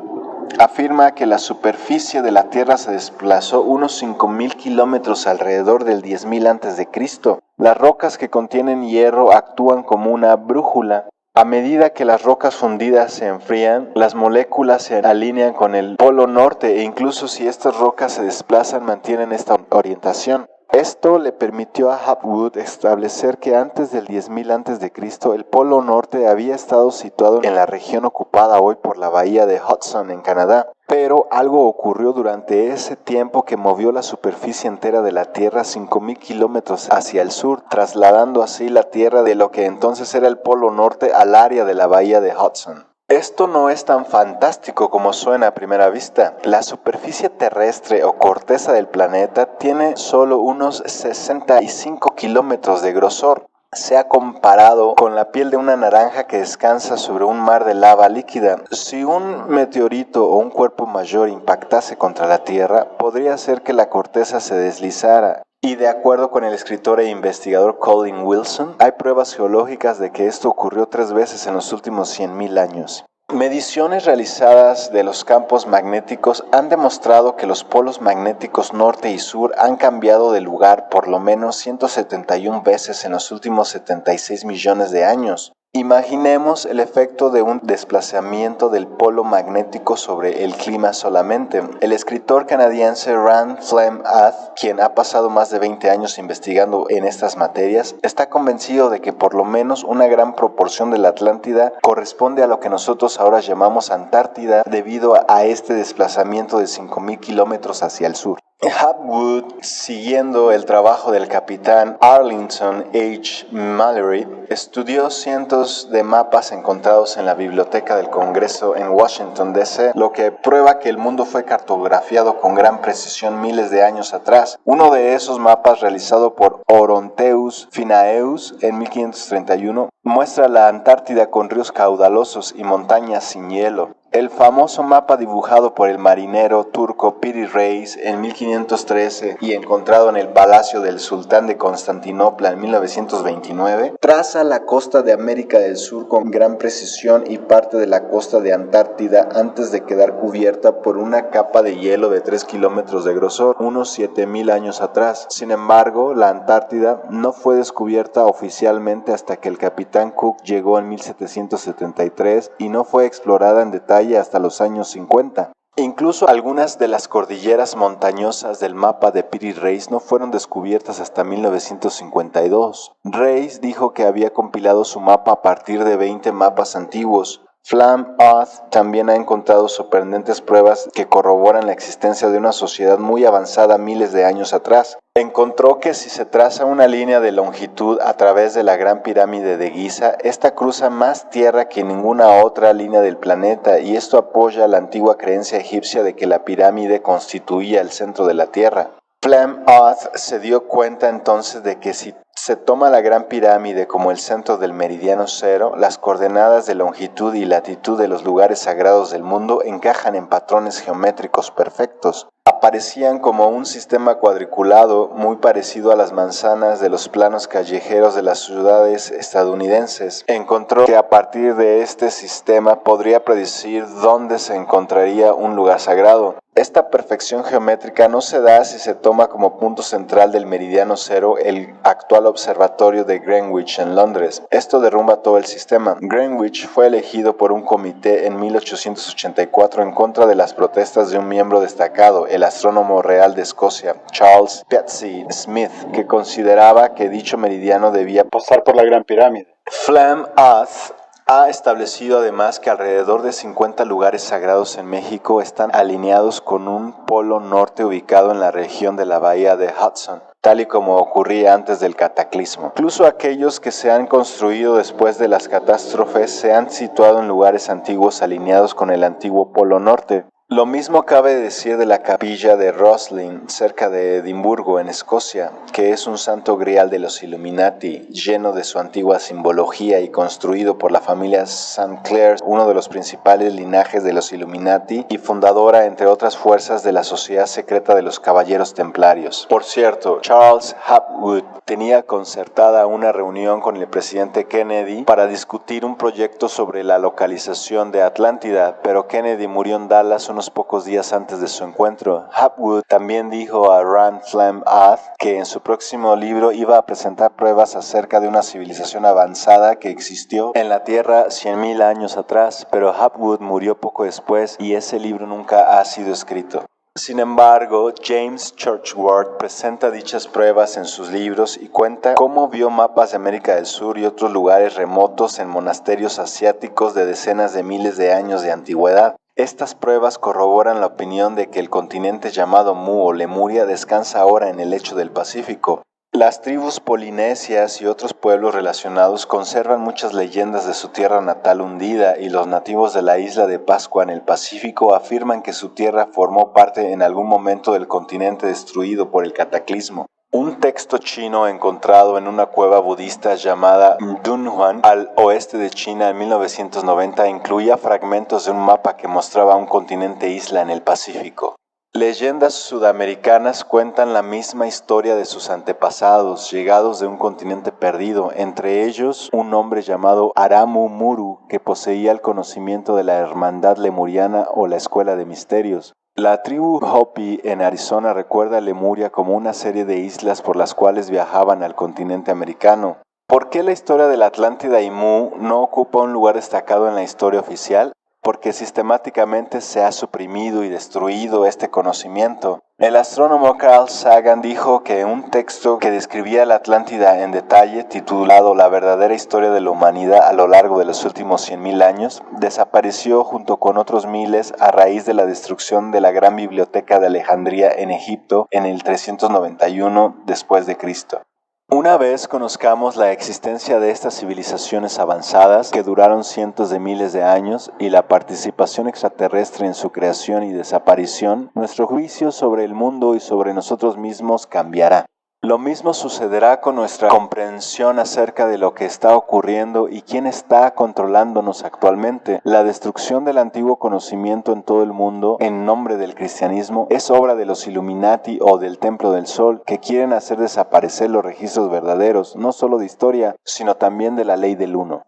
afirma que la superficie de la Tierra se desplazó unos 5.000 kilómetros alrededor del 10.000 a.C. Las rocas que contienen hierro actúan como una brújula. A medida que las rocas fundidas se enfrían, las moléculas se alinean con el polo norte e incluso si estas rocas se desplazan mantienen esta orientación. Esto le permitió a Hapgood establecer que antes del 10.000 a.C. el polo norte había estado situado en la región ocupada hoy por la bahía de Hudson en Canadá. Pero algo ocurrió durante ese tiempo que movió la superficie entera de la Tierra 5.000 kilómetros hacia el sur, trasladando así la Tierra de lo que entonces era el polo norte al área de la bahía de Hudson. Esto no es tan fantástico como suena a primera vista. La superficie terrestre o corteza del planeta tiene solo unos 65 kilómetros de grosor. Se ha comparado con la piel de una naranja que descansa sobre un mar de lava líquida. Si un meteorito o un cuerpo mayor impactase contra la Tierra, podría hacer que la corteza se deslizara. Y de acuerdo con el escritor e investigador Colin Wilson, hay pruebas geológicas de que esto ocurrió 3 veces en los últimos 100.000 años. Mediciones realizadas de los campos magnéticos han demostrado que los polos magnéticos norte y sur han cambiado de lugar por lo menos 171 veces en los últimos 76 millones de años. Imaginemos el efecto de un desplazamiento del polo magnético sobre el clima solamente. El escritor canadiense Rand Flem-Ath, quien ha pasado más de 20 años investigando en estas materias, está convencido de que por lo menos una gran proporción de la Atlántida corresponde a lo que nosotros ahora llamamos Antártida debido a este desplazamiento de 5.000 kilómetros hacia el sur. Hapgood, siguiendo el trabajo del capitán Arlington H. Mallory, estudió cientos de mapas encontrados en la Biblioteca del Congreso en Washington, D.C., lo que prueba que el mundo fue cartografiado con gran precisión miles de años atrás. Uno de esos mapas, realizado por Oronteus Finaeus en 1531, muestra la Antártida con ríos caudalosos y montañas sin hielo. El famoso mapa dibujado por el marinero turco Piri Reis en 1513 y encontrado en el Palacio del Sultán de Constantinopla en 1929, traza la costa de América del Sur con gran precisión y parte de la costa de Antártida antes de quedar cubierta por una capa de hielo de 3 kilómetros de grosor, unos 7.000 años atrás. Sin embargo, la Antártida no fue descubierta oficialmente hasta que el capitán Cook llegó en 1773 y no fue explorada en detalle hasta los años 50. Incluso algunas de las cordilleras montañosas del mapa de Piri Reis no fueron descubiertas hasta 1952. Reis dijo que había compilado su mapa a partir de 20 mapas antiguos. Flam Oth también ha encontrado sorprendentes pruebas que corroboran la existencia de una sociedad muy avanzada miles de años atrás. Encontró que si se traza una línea de longitud a través de la Gran Pirámide de Giza, esta cruza más tierra que ninguna otra línea del planeta, y esto apoya la antigua creencia egipcia de que la pirámide constituía el centro de la Tierra. Flam Oth se dio cuenta entonces de que si se toma la Gran Pirámide como el centro del meridiano cero, las coordenadas de longitud y latitud de los lugares sagrados del mundo encajan en patrones geométricos perfectos. Aparecían como un sistema cuadriculado muy parecido a las manzanas de los planos callejeros de las ciudades estadounidenses. Encontró que a partir de este sistema podría predecir dónde se encontraría un lugar sagrado. Esta perfección geométrica no se da si se toma como punto central del meridiano cero el actual observatorio de Greenwich en Londres. Esto derrumba todo el sistema. Greenwich fue elegido por un comité en 1884 en contra de las protestas de un miembro destacado, el astrónomo real de Escocia, Charles Piazzi Smith, que consideraba que dicho meridiano debía pasar por la Gran Pirámide. Flam Oth ha establecido además que alrededor de 50 lugares sagrados en México están alineados con un polo norte ubicado en la región de la bahía de Hudson, tal y como ocurría antes del cataclismo. Incluso aquellos que se han construido después de las catástrofes se han situado en lugares antiguos alineados con el antiguo polo norte. Lo mismo cabe decir de la capilla de Roslin, cerca de Edimburgo, en Escocia, que es un santo grial de los Illuminati, lleno de su antigua simbología y construido por la familia St. Clair, uno de los principales linajes de los Illuminati y fundadora, entre otras fuerzas, de la sociedad secreta de los Caballeros Templarios. Por cierto, Charles Hapgood tenía concertada una reunión con el presidente Kennedy para discutir un proyecto sobre la localización de Atlántida, pero Kennedy murió en Dallas unos pocos días antes de su encuentro. Hapgood también dijo a Rand Flam Oth que en su próximo libro iba a presentar pruebas acerca de una civilización avanzada que existió en la Tierra 100.000 años atrás, pero Hapgood murió poco después y ese libro nunca ha sido escrito. Sin embargo, James Churchward presenta dichas pruebas en sus libros y cuenta cómo vio mapas de América del Sur y otros lugares remotos en monasterios asiáticos de decenas de miles de años de antigüedad. Estas pruebas corroboran la opinión de que el continente llamado Mu o Lemuria descansa ahora en el lecho del Pacífico. Las tribus polinesias y otros pueblos relacionados conservan muchas leyendas de su tierra natal hundida, y los nativos de la isla de Pascua en el Pacífico afirman que su tierra formó parte en algún momento del continente destruido por el cataclismo. Un texto chino encontrado en una cueva budista llamada Dunhuan al oeste de China en 1990 incluía fragmentos de un mapa que mostraba un continente isla en el Pacífico. Leyendas sudamericanas cuentan la misma historia de sus antepasados, llegados de un continente perdido, entre ellos un hombre llamado Aramu Muru, que poseía el conocimiento de la hermandad lemuriana o la escuela de misterios. La tribu Hopi en Arizona recuerda a Lemuria como una serie de islas por las cuales viajaban al continente americano. ¿Por qué la historia de la Atlántida y Mu no ocupa un lugar destacado en la historia oficial? porque sistemáticamente se ha suprimido y destruido este conocimiento. El astrónomo Carl Sagan dijo que un texto que describía la Atlántida en detalle, titulado La verdadera historia de la humanidad a lo largo de los últimos 100.000 años, desapareció junto con otros miles a raíz de la destrucción de la gran biblioteca de Alejandría en Egipto en el 391 después de Cristo. Una vez conozcamos la existencia de estas civilizaciones avanzadas que duraron cientos de miles de años y la participación extraterrestre en su creación y desaparición, nuestro juicio sobre el mundo y sobre nosotros mismos cambiará. Lo mismo sucederá con nuestra comprensión acerca de lo que está ocurriendo y quién está controlándonos actualmente. La destrucción del antiguo conocimiento en todo el mundo en nombre del cristianismo es obra de los Illuminati o del Templo del Sol, que quieren hacer desaparecer los registros verdaderos, no solo de historia, sino también de la ley del uno.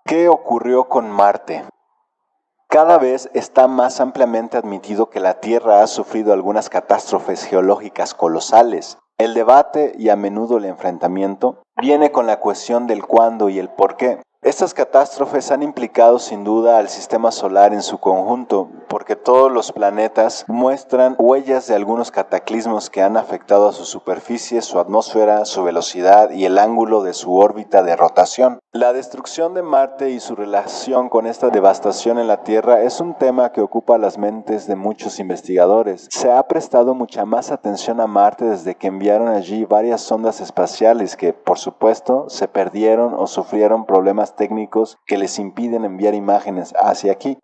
¿Qué ocurrió con Marte? Cada vez está más ampliamente admitido que la Tierra ha sufrido algunas catástrofes geológicas colosales. El debate y a menudo el enfrentamiento viene con la cuestión del cuándo y el por qué. Estas catástrofes han implicado sin duda al sistema solar en su conjunto, porque todos los planetas muestran huellas de algunos cataclismos que han afectado a su superficie, su atmósfera, su velocidad y el ángulo de su órbita de rotación. La destrucción de Marte y su relación con esta devastación en la Tierra es un tema que ocupa las mentes de muchos investigadores. Se ha prestado mucha más atención a Marte desde que enviaron allí varias sondas espaciales que, por supuesto, se perdieron o sufrieron problemas técnicos que les impiden enviar imágenes hacia aquí.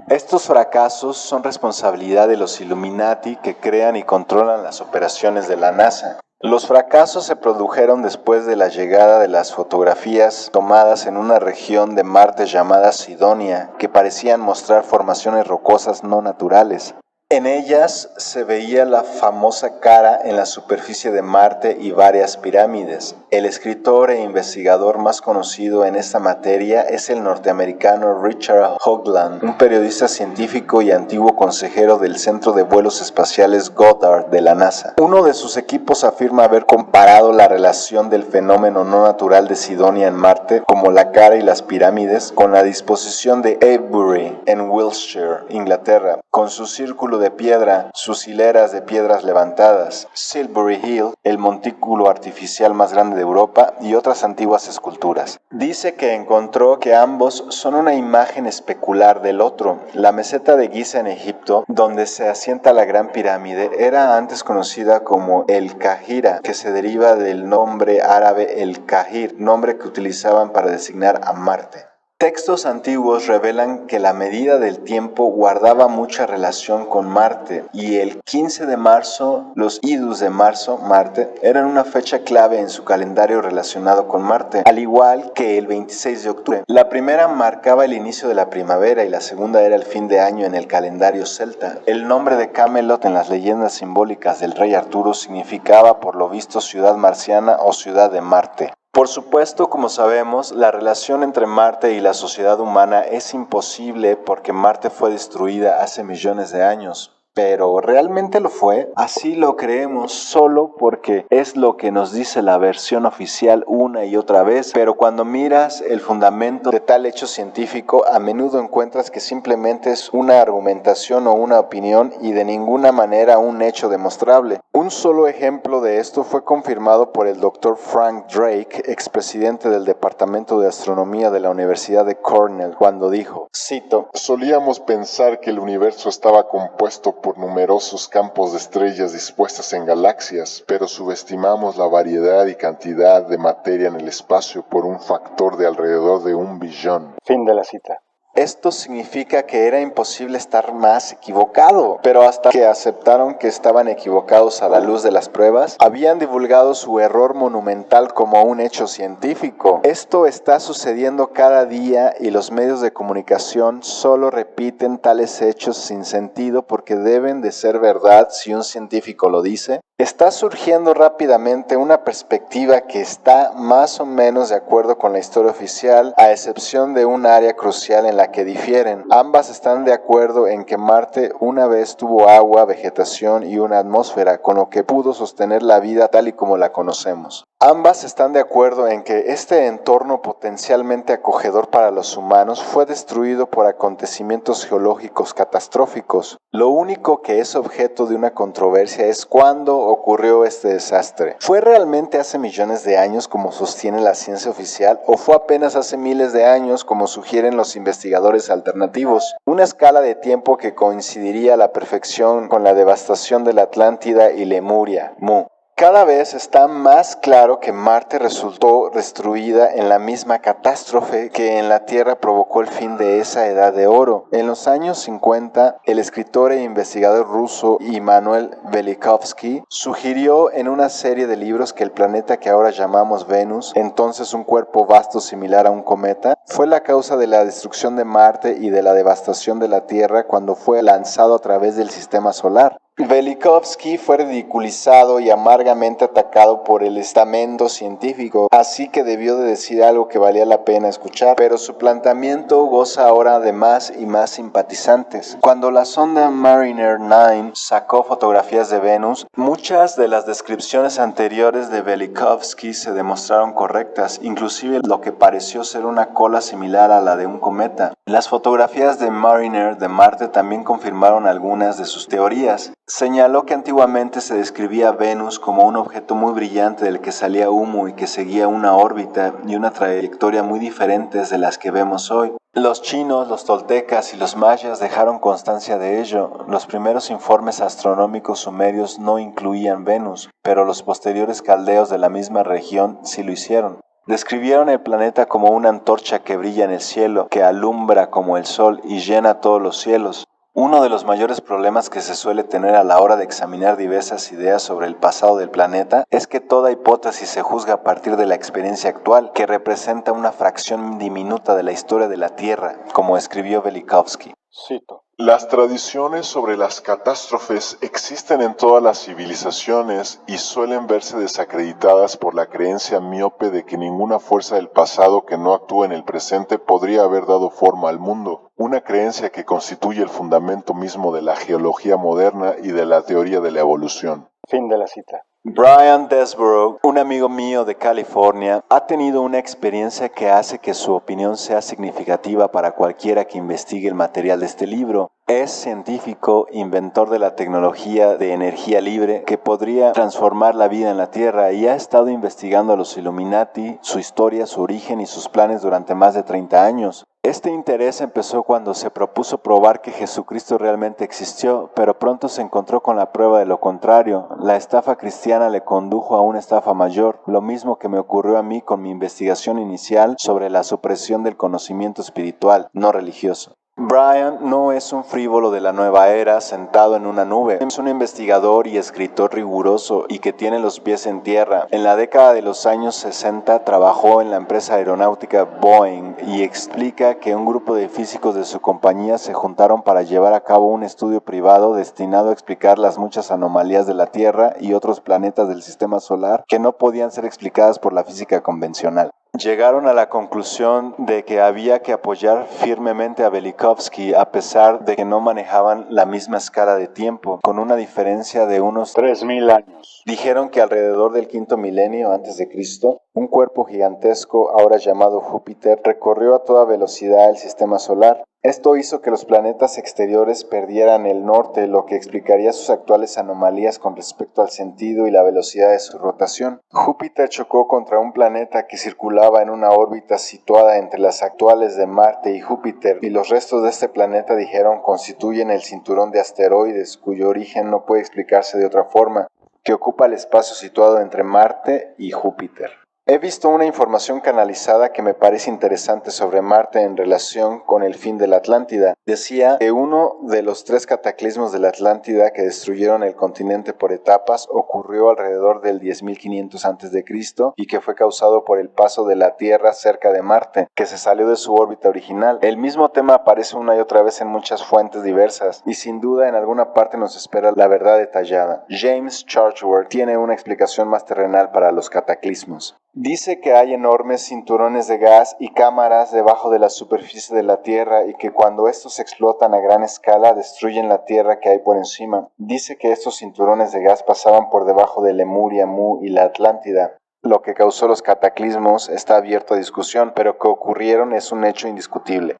Estos fracasos son responsabilidad de los Illuminati que crean y controlan las operaciones de la NASA. Los fracasos se produjeron después de la llegada de las fotografías tomadas en una región de Marte llamada Sidonia, que parecían mostrar formaciones rocosas no naturales. En ellas se veía la famosa cara en la superficie de Marte y varias pirámides. El escritor e investigador más conocido en esta materia es el norteamericano Richard Hoagland, un periodista científico y antiguo consejero del Centro de Vuelos Espaciales Goddard de la NASA. Uno de sus equipos afirma haber comparado la relación del fenómeno no natural de Sidonia en Marte, como la cara y las pirámides, con la disposición de Avebury en Wiltshire, Inglaterra, con su círculo de piedra, sus hileras de piedras levantadas, Silbury Hill, el montículo artificial más grande de Europa, y otras antiguas esculturas. Dice que encontró que ambos son una imagen especular del otro. La meseta de Giza en Egipto, donde se asienta la Gran Pirámide, era antes conocida como el Kahira, que se deriva del nombre árabe el Kahir, nombre que utilizaban para designar a Marte. Textos antiguos revelan que la medida del tiempo guardaba mucha relación con Marte y el 15 de marzo, los idus de marzo, Marte, eran una fecha clave en su calendario relacionado con Marte, al igual que el 26 de octubre. La primera marcaba el inicio de la primavera y la segunda era el fin de año en el calendario celta. El nombre de Camelot en las leyendas simbólicas del rey Arturo significaba por lo visto ciudad marciana o ciudad de Marte. Por supuesto, como sabemos, la relación entre Marte y la sociedad humana es imposible porque Marte fue destruida hace millones de años. Pero ¿realmente lo fue? Así lo creemos solo porque es lo que nos dice la versión oficial una y otra vez, pero cuando miras el fundamento de tal hecho científico, a menudo encuentras que simplemente es una argumentación o una opinión y de ninguna manera un hecho demostrable. Un solo ejemplo de esto fue confirmado por el Dr. Frank Drake, expresidente del Departamento de Astronomía de la Universidad de Cornell, cuando dijo, cito, Solíamos pensar que el universo estaba compuesto por numerosos campos de estrellas dispuestas en galaxias, pero subestimamos la variedad y cantidad de materia en el espacio por un factor de alrededor de 1 billón. Fin de la cita. Esto significa que era imposible estar más equivocado, pero hasta que aceptaron que estaban equivocados a la luz de las pruebas, habían divulgado su error monumental como un hecho científico. Esto está sucediendo cada día y los medios de comunicación solo repiten tales hechos sin sentido porque deben de ser verdad si un científico lo dice. Está surgiendo rápidamente una perspectiva que está más o menos de acuerdo con la historia oficial, a excepción de un área crucial en la la que difieren. Ambas están de acuerdo en que Marte una vez tuvo agua, vegetación y una atmósfera, con lo que pudo sostener la vida tal y como la conocemos. Ambas están de acuerdo en que este entorno potencialmente acogedor para los humanos fue destruido por acontecimientos geológicos catastróficos. Lo único que es objeto de una controversia es cuándo ocurrió este desastre. ¿Fue realmente hace millones de años como sostiene la ciencia oficial o fue apenas hace miles de años como sugieren los investigadores alternativos? Una escala de tiempo que coincidiría a la perfección con la devastación de la Atlántida y Lemuria, Mu. Cada vez está más claro que Marte resultó destruida en la misma catástrofe que en la Tierra provocó el fin de esa edad de oro. En los años 50, el escritor e investigador ruso Immanuel Velikovsky sugirió en una serie de libros que el planeta que ahora llamamos Venus, entonces un cuerpo vasto similar a un cometa, fue la causa de la destrucción de Marte y de la devastación de la Tierra cuando fue lanzado a través del sistema solar. Velikovsky fue ridiculizado y amargamente atacado por el estamento científico, así que debió de decir algo que valía la pena escuchar, pero su planteamiento goza ahora de más y más simpatizantes. Cuando la sonda Mariner 9 sacó fotografías de Venus, muchas de las descripciones anteriores de Velikovsky se demostraron correctas, inclusive lo que pareció ser una cola similar a la de un cometa. Las fotografías de Mariner de Marte también confirmaron algunas de sus teorías. Señaló que antiguamente se describía a Venus como un objeto muy brillante del que salía humo y que seguía una órbita y una trayectoria muy diferentes de las que vemos hoy. Los chinos, los toltecas y los mayas dejaron constancia de ello. Los primeros informes astronómicos sumerios no incluían Venus, pero los posteriores caldeos de la misma región sí lo hicieron. Describieron el planeta como una antorcha que brilla en el cielo, que alumbra como el sol y llena todos los cielos. Uno de los mayores problemas que se suele tener a la hora de examinar diversas ideas sobre el pasado del planeta es que toda hipótesis se juzga a partir de la experiencia actual, que representa una fracción diminuta de la historia de la Tierra, como escribió Velikovsky. Cito. Las tradiciones sobre las catástrofes existen en todas las civilizaciones y suelen verse desacreditadas por la creencia miope de que ninguna fuerza del pasado que no actúe en el presente podría haber dado forma al mundo, una creencia que constituye el fundamento mismo de la geología moderna y de la teoría de la evolución. Fin de la cita. Brian Desborough, un amigo mío de California, ha tenido una experiencia que hace que su opinión sea significativa para cualquiera que investigue el material de este libro. Es científico, inventor de la tecnología de energía libre que podría transformar la vida en la Tierra y ha estado investigando a los Illuminati, su historia, su origen y sus planes durante más de 30 años. Este interés empezó cuando se propuso probar que Jesucristo realmente existió, pero pronto se encontró con la prueba de lo contrario. La estafa cristiana le condujo a una estafa mayor, lo mismo que me ocurrió a mí con mi investigación inicial sobre la supresión del conocimiento espiritual, no religioso. Brian no es un frívolo de la nueva era sentado en una nube. Es un investigador y escritor riguroso y que tiene los pies en tierra. En la década de los años 60 trabajó en la empresa aeronáutica Boeing y explica que un grupo de físicos de su compañía se juntaron para llevar a cabo un estudio privado destinado a explicar las muchas anomalías de la Tierra y otros planetas del sistema solar que no podían ser explicadas por la física convencional. Llegaron a la conclusión de que había que apoyar firmemente a Velikovsky a pesar de que no manejaban la misma escala de tiempo, con una diferencia de unos 3000 años. Dijeron que alrededor del quinto milenio antes de Cristo, un cuerpo gigantesco, ahora llamado Júpiter, recorrió a toda velocidad el sistema solar. Esto hizo que los planetas exteriores perdieran el norte, lo que explicaría sus actuales anomalías con respecto al sentido y la velocidad de su rotación. Júpiter chocó contra un planeta que circulaba en una órbita situada entre las actuales de Marte y Júpiter, y los restos de este planeta, dijeron, constituyen el cinturón de asteroides, cuyo origen no puede explicarse de otra forma, que ocupa el espacio situado entre Marte y Júpiter. He visto una información canalizada que me parece interesante sobre Marte en relación con el fin de la Atlántida. Decía que uno de los 3 cataclismos de la Atlántida que destruyeron el continente por etapas ocurrió alrededor del 10.500 a.C. y que fue causado por el paso de la Tierra cerca de Marte, que se salió de su órbita original. El mismo tema aparece una y otra vez en muchas fuentes diversas y sin duda en alguna parte nos espera la verdad detallada. James Churchward tiene una explicación más terrenal para los cataclismos. Dice que hay enormes cinturones de gas y cámaras debajo de la superficie de la Tierra y que cuando estos explotan a gran escala destruyen la Tierra que hay por encima. Dice que estos cinturones de gas pasaban por debajo de Lemuria, Mu y la Atlántida. Lo que causó los cataclismos está abierto a discusión, pero que ocurrieron es un hecho indiscutible.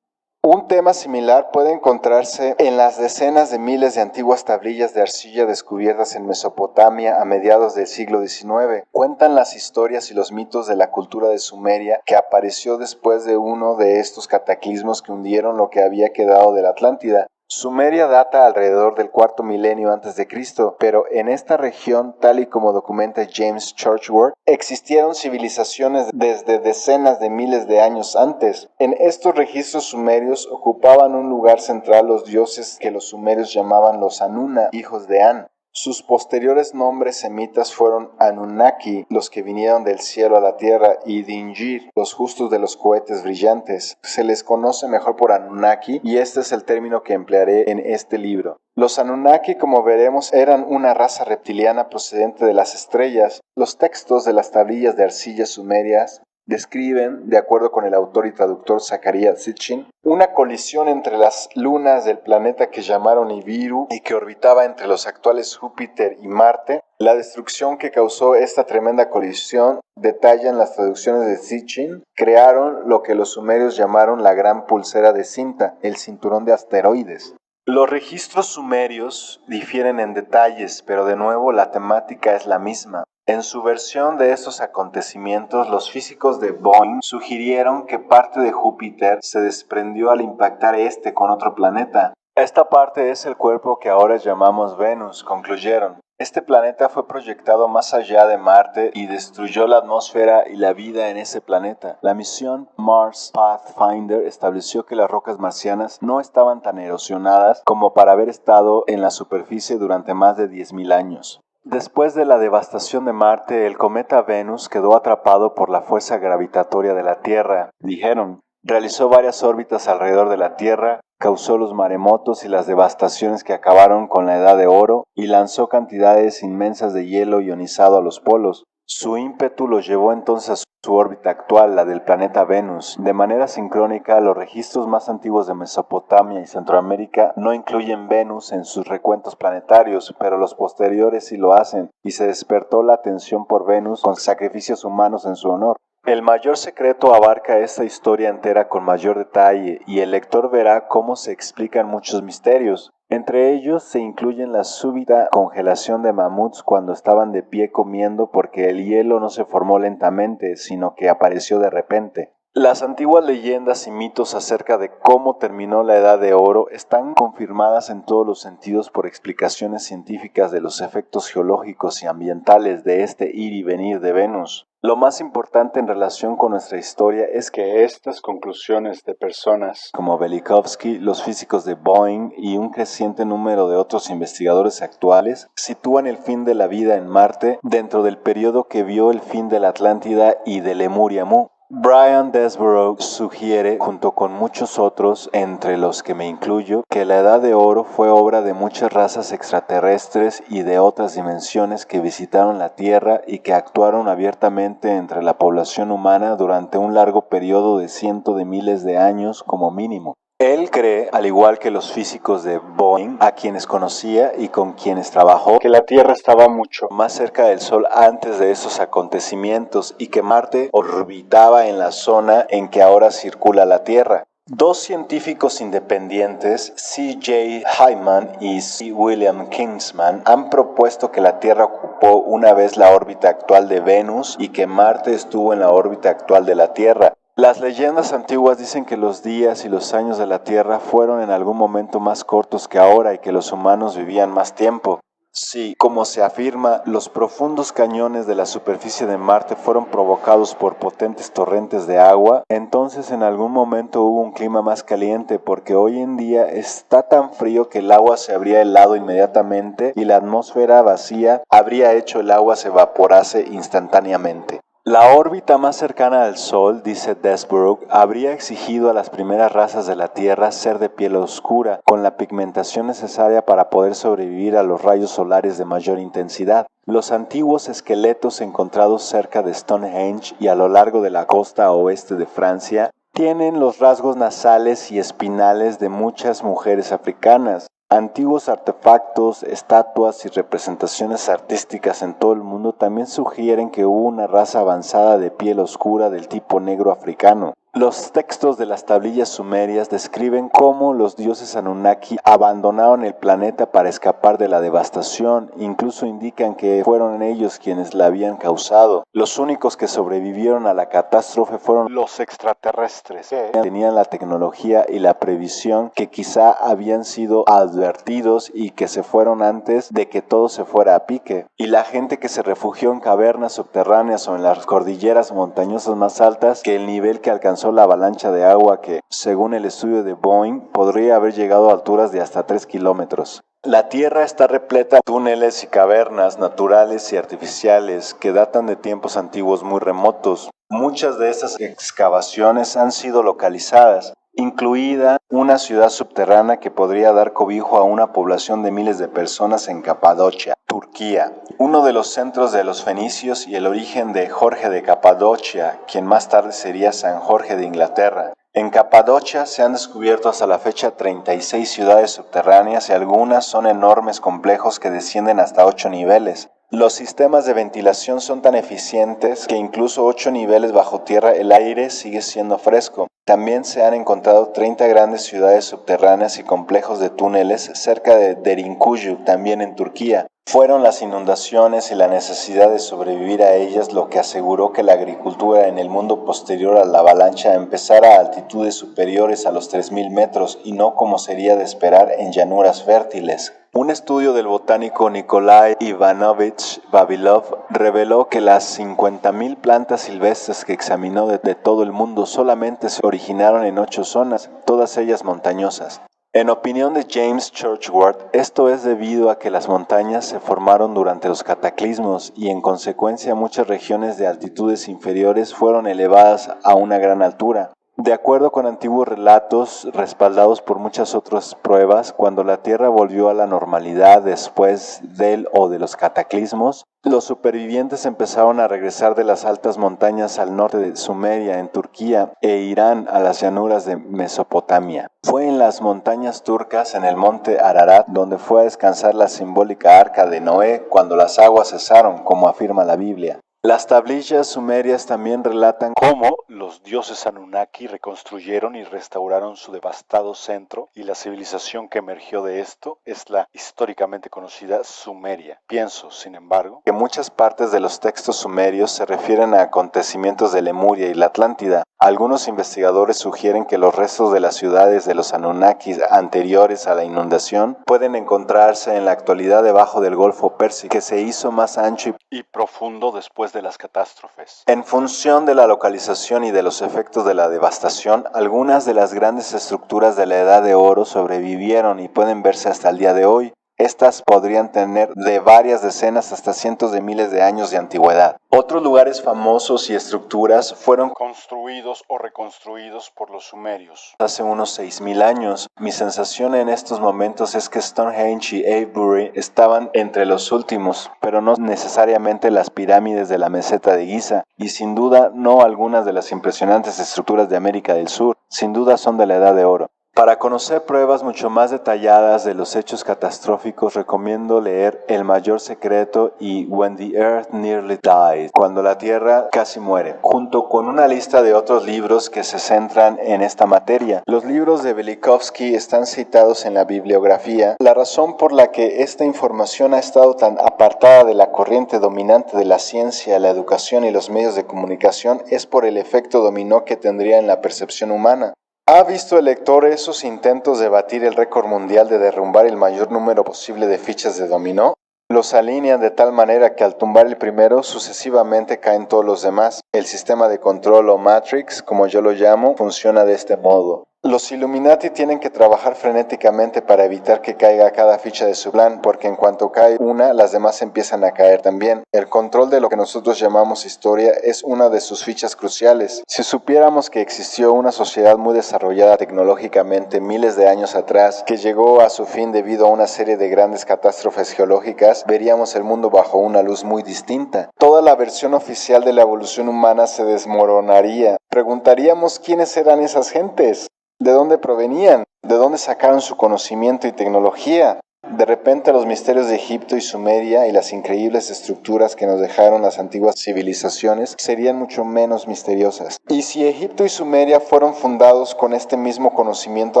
Un tema similar puede encontrarse en las decenas de miles de antiguas tablillas de arcilla descubiertas en Mesopotamia a mediados del siglo XIX. Cuentan las historias y los mitos de la cultura de Sumeria que apareció después de uno de estos cataclismos que hundieron lo que había quedado de la Atlántida. Sumeria data alrededor del cuarto milenio antes de Cristo, pero en esta región, tal y como documenta James Churchward, existieron civilizaciones desde decenas de miles de años antes. En estos registros sumerios ocupaban un lugar central los dioses que los sumerios llamaban los Anuna, hijos de An. Sus posteriores nombres semitas fueron Anunnaki, los que vinieron del cielo a la tierra, y Dingir, los justos de los cohetes brillantes. Se les conoce mejor por Anunnaki, y este es el término que emplearé en este libro. Los Anunnaki, como veremos, eran una raza reptiliana procedente de las estrellas. Los textos de las tablillas de arcilla sumerias describen, de acuerdo con el autor y traductor Zecharia Sitchin, una colisión entre las lunas del planeta que llamaron Nibiru y que orbitaba entre los actuales Júpiter y Marte. La destrucción que causó esta tremenda colisión, detallan las traducciones de Sitchin, crearon lo que los sumerios llamaron la gran pulsera de Sinta, el cinturón de asteroides. Los registros sumerios difieren en detalles, pero de nuevo la temática es la misma. En su versión de estos acontecimientos, los físicos de Bohm sugirieron que parte de Júpiter se desprendió al impactar este con otro planeta. Esta parte es el cuerpo que ahora llamamos Venus, concluyeron. Este planeta fue proyectado más allá de Marte y destruyó la atmósfera y la vida en ese planeta. La misión Mars Pathfinder estableció que las rocas marcianas no estaban tan erosionadas como para haber estado en la superficie durante más de 10.000 años. Después de la devastación de Marte, el cometa Venus quedó atrapado por la fuerza gravitatoria de la Tierra, dijeron. Realizó varias órbitas alrededor de la Tierra, causó los maremotos y las devastaciones que acabaron con la Edad de Oro y lanzó cantidades inmensas de hielo ionizado a los polos. Su ímpetu lo llevó entonces a su órbita actual, la del planeta Venus. De manera sincrónica, los registros más antiguos de Mesopotamia y Centroamérica no incluyen Venus en sus recuentos planetarios, pero los posteriores sí lo hacen, y se despertó la atención por Venus con sacrificios humanos en su honor. El mayor secreto abarca esta historia entera con mayor detalle, y el lector verá cómo se explican muchos misterios. Entre ellos se incluyen la súbita congelación de mamuts cuando estaban de pie comiendo porque el hielo no se formó lentamente, sino que apareció de repente. Las antiguas leyendas y mitos acerca de cómo terminó la Edad de Oro están confirmadas en todos los sentidos por explicaciones científicas de los efectos geológicos y ambientales de este ir y venir de Venus. Lo más importante en relación con nuestra historia es que estas conclusiones de personas como Velikovsky, los físicos de Boeing y un creciente número de otros investigadores actuales sitúan el fin de la vida en Marte dentro del periodo que vio el fin de la Atlántida y de Lemuria Mu. Brian Desborough sugiere, junto con muchos otros, entre los que me incluyo, que la Edad de Oro fue obra de muchas razas extraterrestres y de otras dimensiones que visitaron la Tierra y que actuaron abiertamente entre la población humana durante un largo periodo de cientos de miles de años como mínimo. Él cree, al igual que los físicos de Boeing, a quienes conocía y con quienes trabajó, que la Tierra estaba mucho más cerca del Sol antes de esos acontecimientos y que Marte orbitaba en la zona en que ahora circula la Tierra. Dos científicos independientes, C.J. Hyman y C. William Kingsman, han propuesto que la Tierra ocupó una vez la órbita actual de Venus y que Marte estuvo en la órbita actual de la Tierra. Las leyendas antiguas dicen que los días y los años de la Tierra fueron en algún momento más cortos que ahora y que los humanos vivían más tiempo. Si, como se afirma, los profundos cañones de la superficie de Marte fueron provocados por potentes torrentes de agua, entonces en algún momento hubo un clima más caliente porque hoy en día está tan frío que el agua se habría helado inmediatamente y la atmósfera vacía habría hecho el agua se evaporase instantáneamente. La órbita más cercana al Sol, dice Desborough, habría exigido a las primeras razas de la Tierra ser de piel oscura, con la pigmentación necesaria para poder sobrevivir a los rayos solares de mayor intensidad. Los antiguos esqueletos encontrados cerca de Stonehenge y a lo largo de la costa oeste de Francia tienen los rasgos nasales y espinales de muchas mujeres africanas. Antiguos artefactos, estatuas y representaciones artísticas en todo el mundo también sugieren que hubo una raza avanzada de piel oscura del tipo negro africano. Los textos de las tablillas sumerias describen cómo los dioses Anunnaki abandonaron el planeta para escapar de la devastación, incluso indican que fueron ellos quienes la habían causado. Los únicos que sobrevivieron a la catástrofe fueron los extraterrestres, que tenían la tecnología y la previsión, que quizá habían sido advertidos y que se fueron antes de que todo se fuera a pique. Y la gente que se refugió en cavernas subterráneas o en las cordilleras montañosas más altas que el nivel que alcanzó la avalancha de agua que, según el estudio de Boeing, podría haber llegado a alturas de hasta 3 kilómetros. La Tierra está repleta de túneles y cavernas naturales y artificiales que datan de tiempos antiguos muy remotos. Muchas de estas excavaciones han sido localizadas, incluida una ciudad subterránea que podría dar cobijo a una población de miles de personas en Capadocia, Turquía, uno de los centros de los fenicios y el origen de Jorge de Capadocia, quien más tarde sería San Jorge de Inglaterra. En Capadocia se han descubierto hasta la fecha 36 ciudades subterráneas y algunas son enormes complejos que descienden hasta 8 niveles. Los sistemas de ventilación son tan eficientes que incluso 8 niveles bajo tierra el aire sigue siendo fresco. También se han encontrado 30 grandes ciudades subterráneas y complejos de túneles cerca de Derinkuyu, también en Turquía. Fueron las inundaciones y la necesidad de sobrevivir a ellas lo que aseguró que la agricultura en el mundo posterior a la avalancha empezara a altitudes superiores a los 3.000 metros y no como sería de esperar en llanuras fértiles. Un estudio del botánico Nikolai Ivanovich Vavilov reveló que las 50.000 plantas silvestres que examinó de todo el mundo solamente se originaron en 8 zonas, todas ellas montañosas. En opinión de James Churchward, esto es debido a que las montañas se formaron durante los cataclismos y en consecuencia muchas regiones de altitudes inferiores fueron elevadas a una gran altura. De acuerdo con antiguos relatos respaldados por muchas otras pruebas, cuando la Tierra volvió a la normalidad después del o de los cataclismos, los supervivientes empezaron a regresar de las altas montañas al norte de Sumeria, en Turquía, e Irán a las llanuras de Mesopotamia. Fue en las montañas turcas, en el monte Ararat, donde fue a descansar la simbólica arca de Noé cuando las aguas cesaron, como afirma la Biblia. Las tablillas sumerias también relatan cómo los dioses Anunnaki reconstruyeron y restauraron su devastado centro y la civilización que emergió de esto es la históricamente conocida Sumeria. Pienso, sin embargo, que muchas partes de los textos sumerios se refieren a acontecimientos de Lemuria y la Atlántida. Algunos investigadores sugieren que los restos de las ciudades de los Anunnakis anteriores a la inundación pueden encontrarse en la actualidad debajo del Golfo Pérsico, que se hizo más ancho y profundo después de las catástrofes. En función de la localización y de los efectos de la devastación, algunas de las grandes estructuras de la Edad de Oro sobrevivieron y pueden verse hasta el día de hoy. Estas podrían tener de varias decenas hasta cientos de miles de años de antigüedad. Otros lugares famosos y estructuras fueron construidos o reconstruidos por los sumerios hace unos 6.000 años. Mi sensación en estos momentos es que Stonehenge y Avebury estaban entre los últimos, pero no necesariamente las pirámides de la meseta de Giza, y sin duda no algunas de las impresionantes estructuras de América del Sur. Sin duda son de la Edad de Oro. Para conocer pruebas mucho más detalladas de los hechos catastróficos, recomiendo leer El mayor secreto y When the Earth Nearly Died, cuando la Tierra casi muere, junto con una lista de otros libros que se centran en esta materia. Los libros de Velikovsky están citados en la bibliografía. La razón por la que esta información ha estado tan apartada de la corriente dominante de la ciencia, la educación y los medios de comunicación es por el efecto dominó que tendría en la percepción humana. ¿Ha visto el lector esos intentos de batir el récord mundial de derrumbar el mayor número posible de fichas de dominó? Los alinean de tal manera que al tumbar el primero, sucesivamente caen todos los demás. El sistema de control o Matrix, como yo lo llamo, funciona de este modo. Los Illuminati tienen que trabajar frenéticamente para evitar que caiga cada ficha de su plan, porque en cuanto cae una, las demás empiezan a caer también. El control de lo que nosotros llamamos historia es una de sus fichas cruciales. Si supiéramos que existió una sociedad muy desarrollada tecnológicamente miles de años atrás, que llegó a su fin debido a una serie de grandes catástrofes geológicas, veríamos el mundo bajo una luz muy distinta. Toda la versión oficial de la evolución humana se desmoronaría. Preguntaríamos quiénes eran esas gentes. ¿De dónde provenían? ¿De dónde sacaron su conocimiento y tecnología? De repente los misterios de Egipto y Sumeria y las increíbles estructuras que nos dejaron las antiguas civilizaciones serían mucho menos misteriosas. Y si Egipto y Sumeria fueron fundados con este mismo conocimiento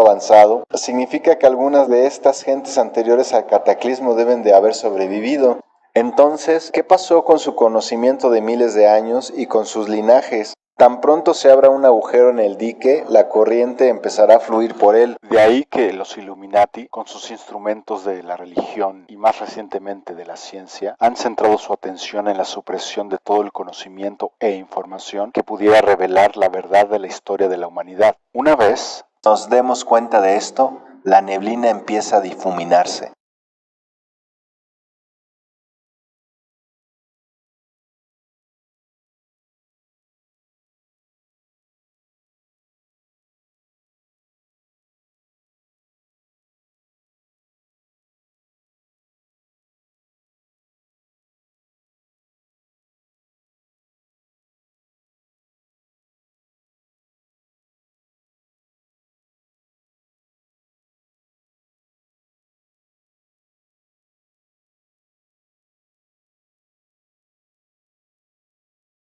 avanzado, significa que algunas de estas gentes anteriores al cataclismo deben de haber sobrevivido. Entonces, ¿qué pasó con su conocimiento de miles de años y con sus linajes? Tan pronto se abra un agujero en el dique, la corriente empezará a fluir por él. De ahí que los Illuminati, con sus instrumentos de la religión y más recientemente de la ciencia, han centrado su atención en la supresión de todo el conocimiento e información que pudiera revelar la verdad de la historia de la humanidad. Una vez Nos demos cuenta de esto, la neblina empieza a difuminarse.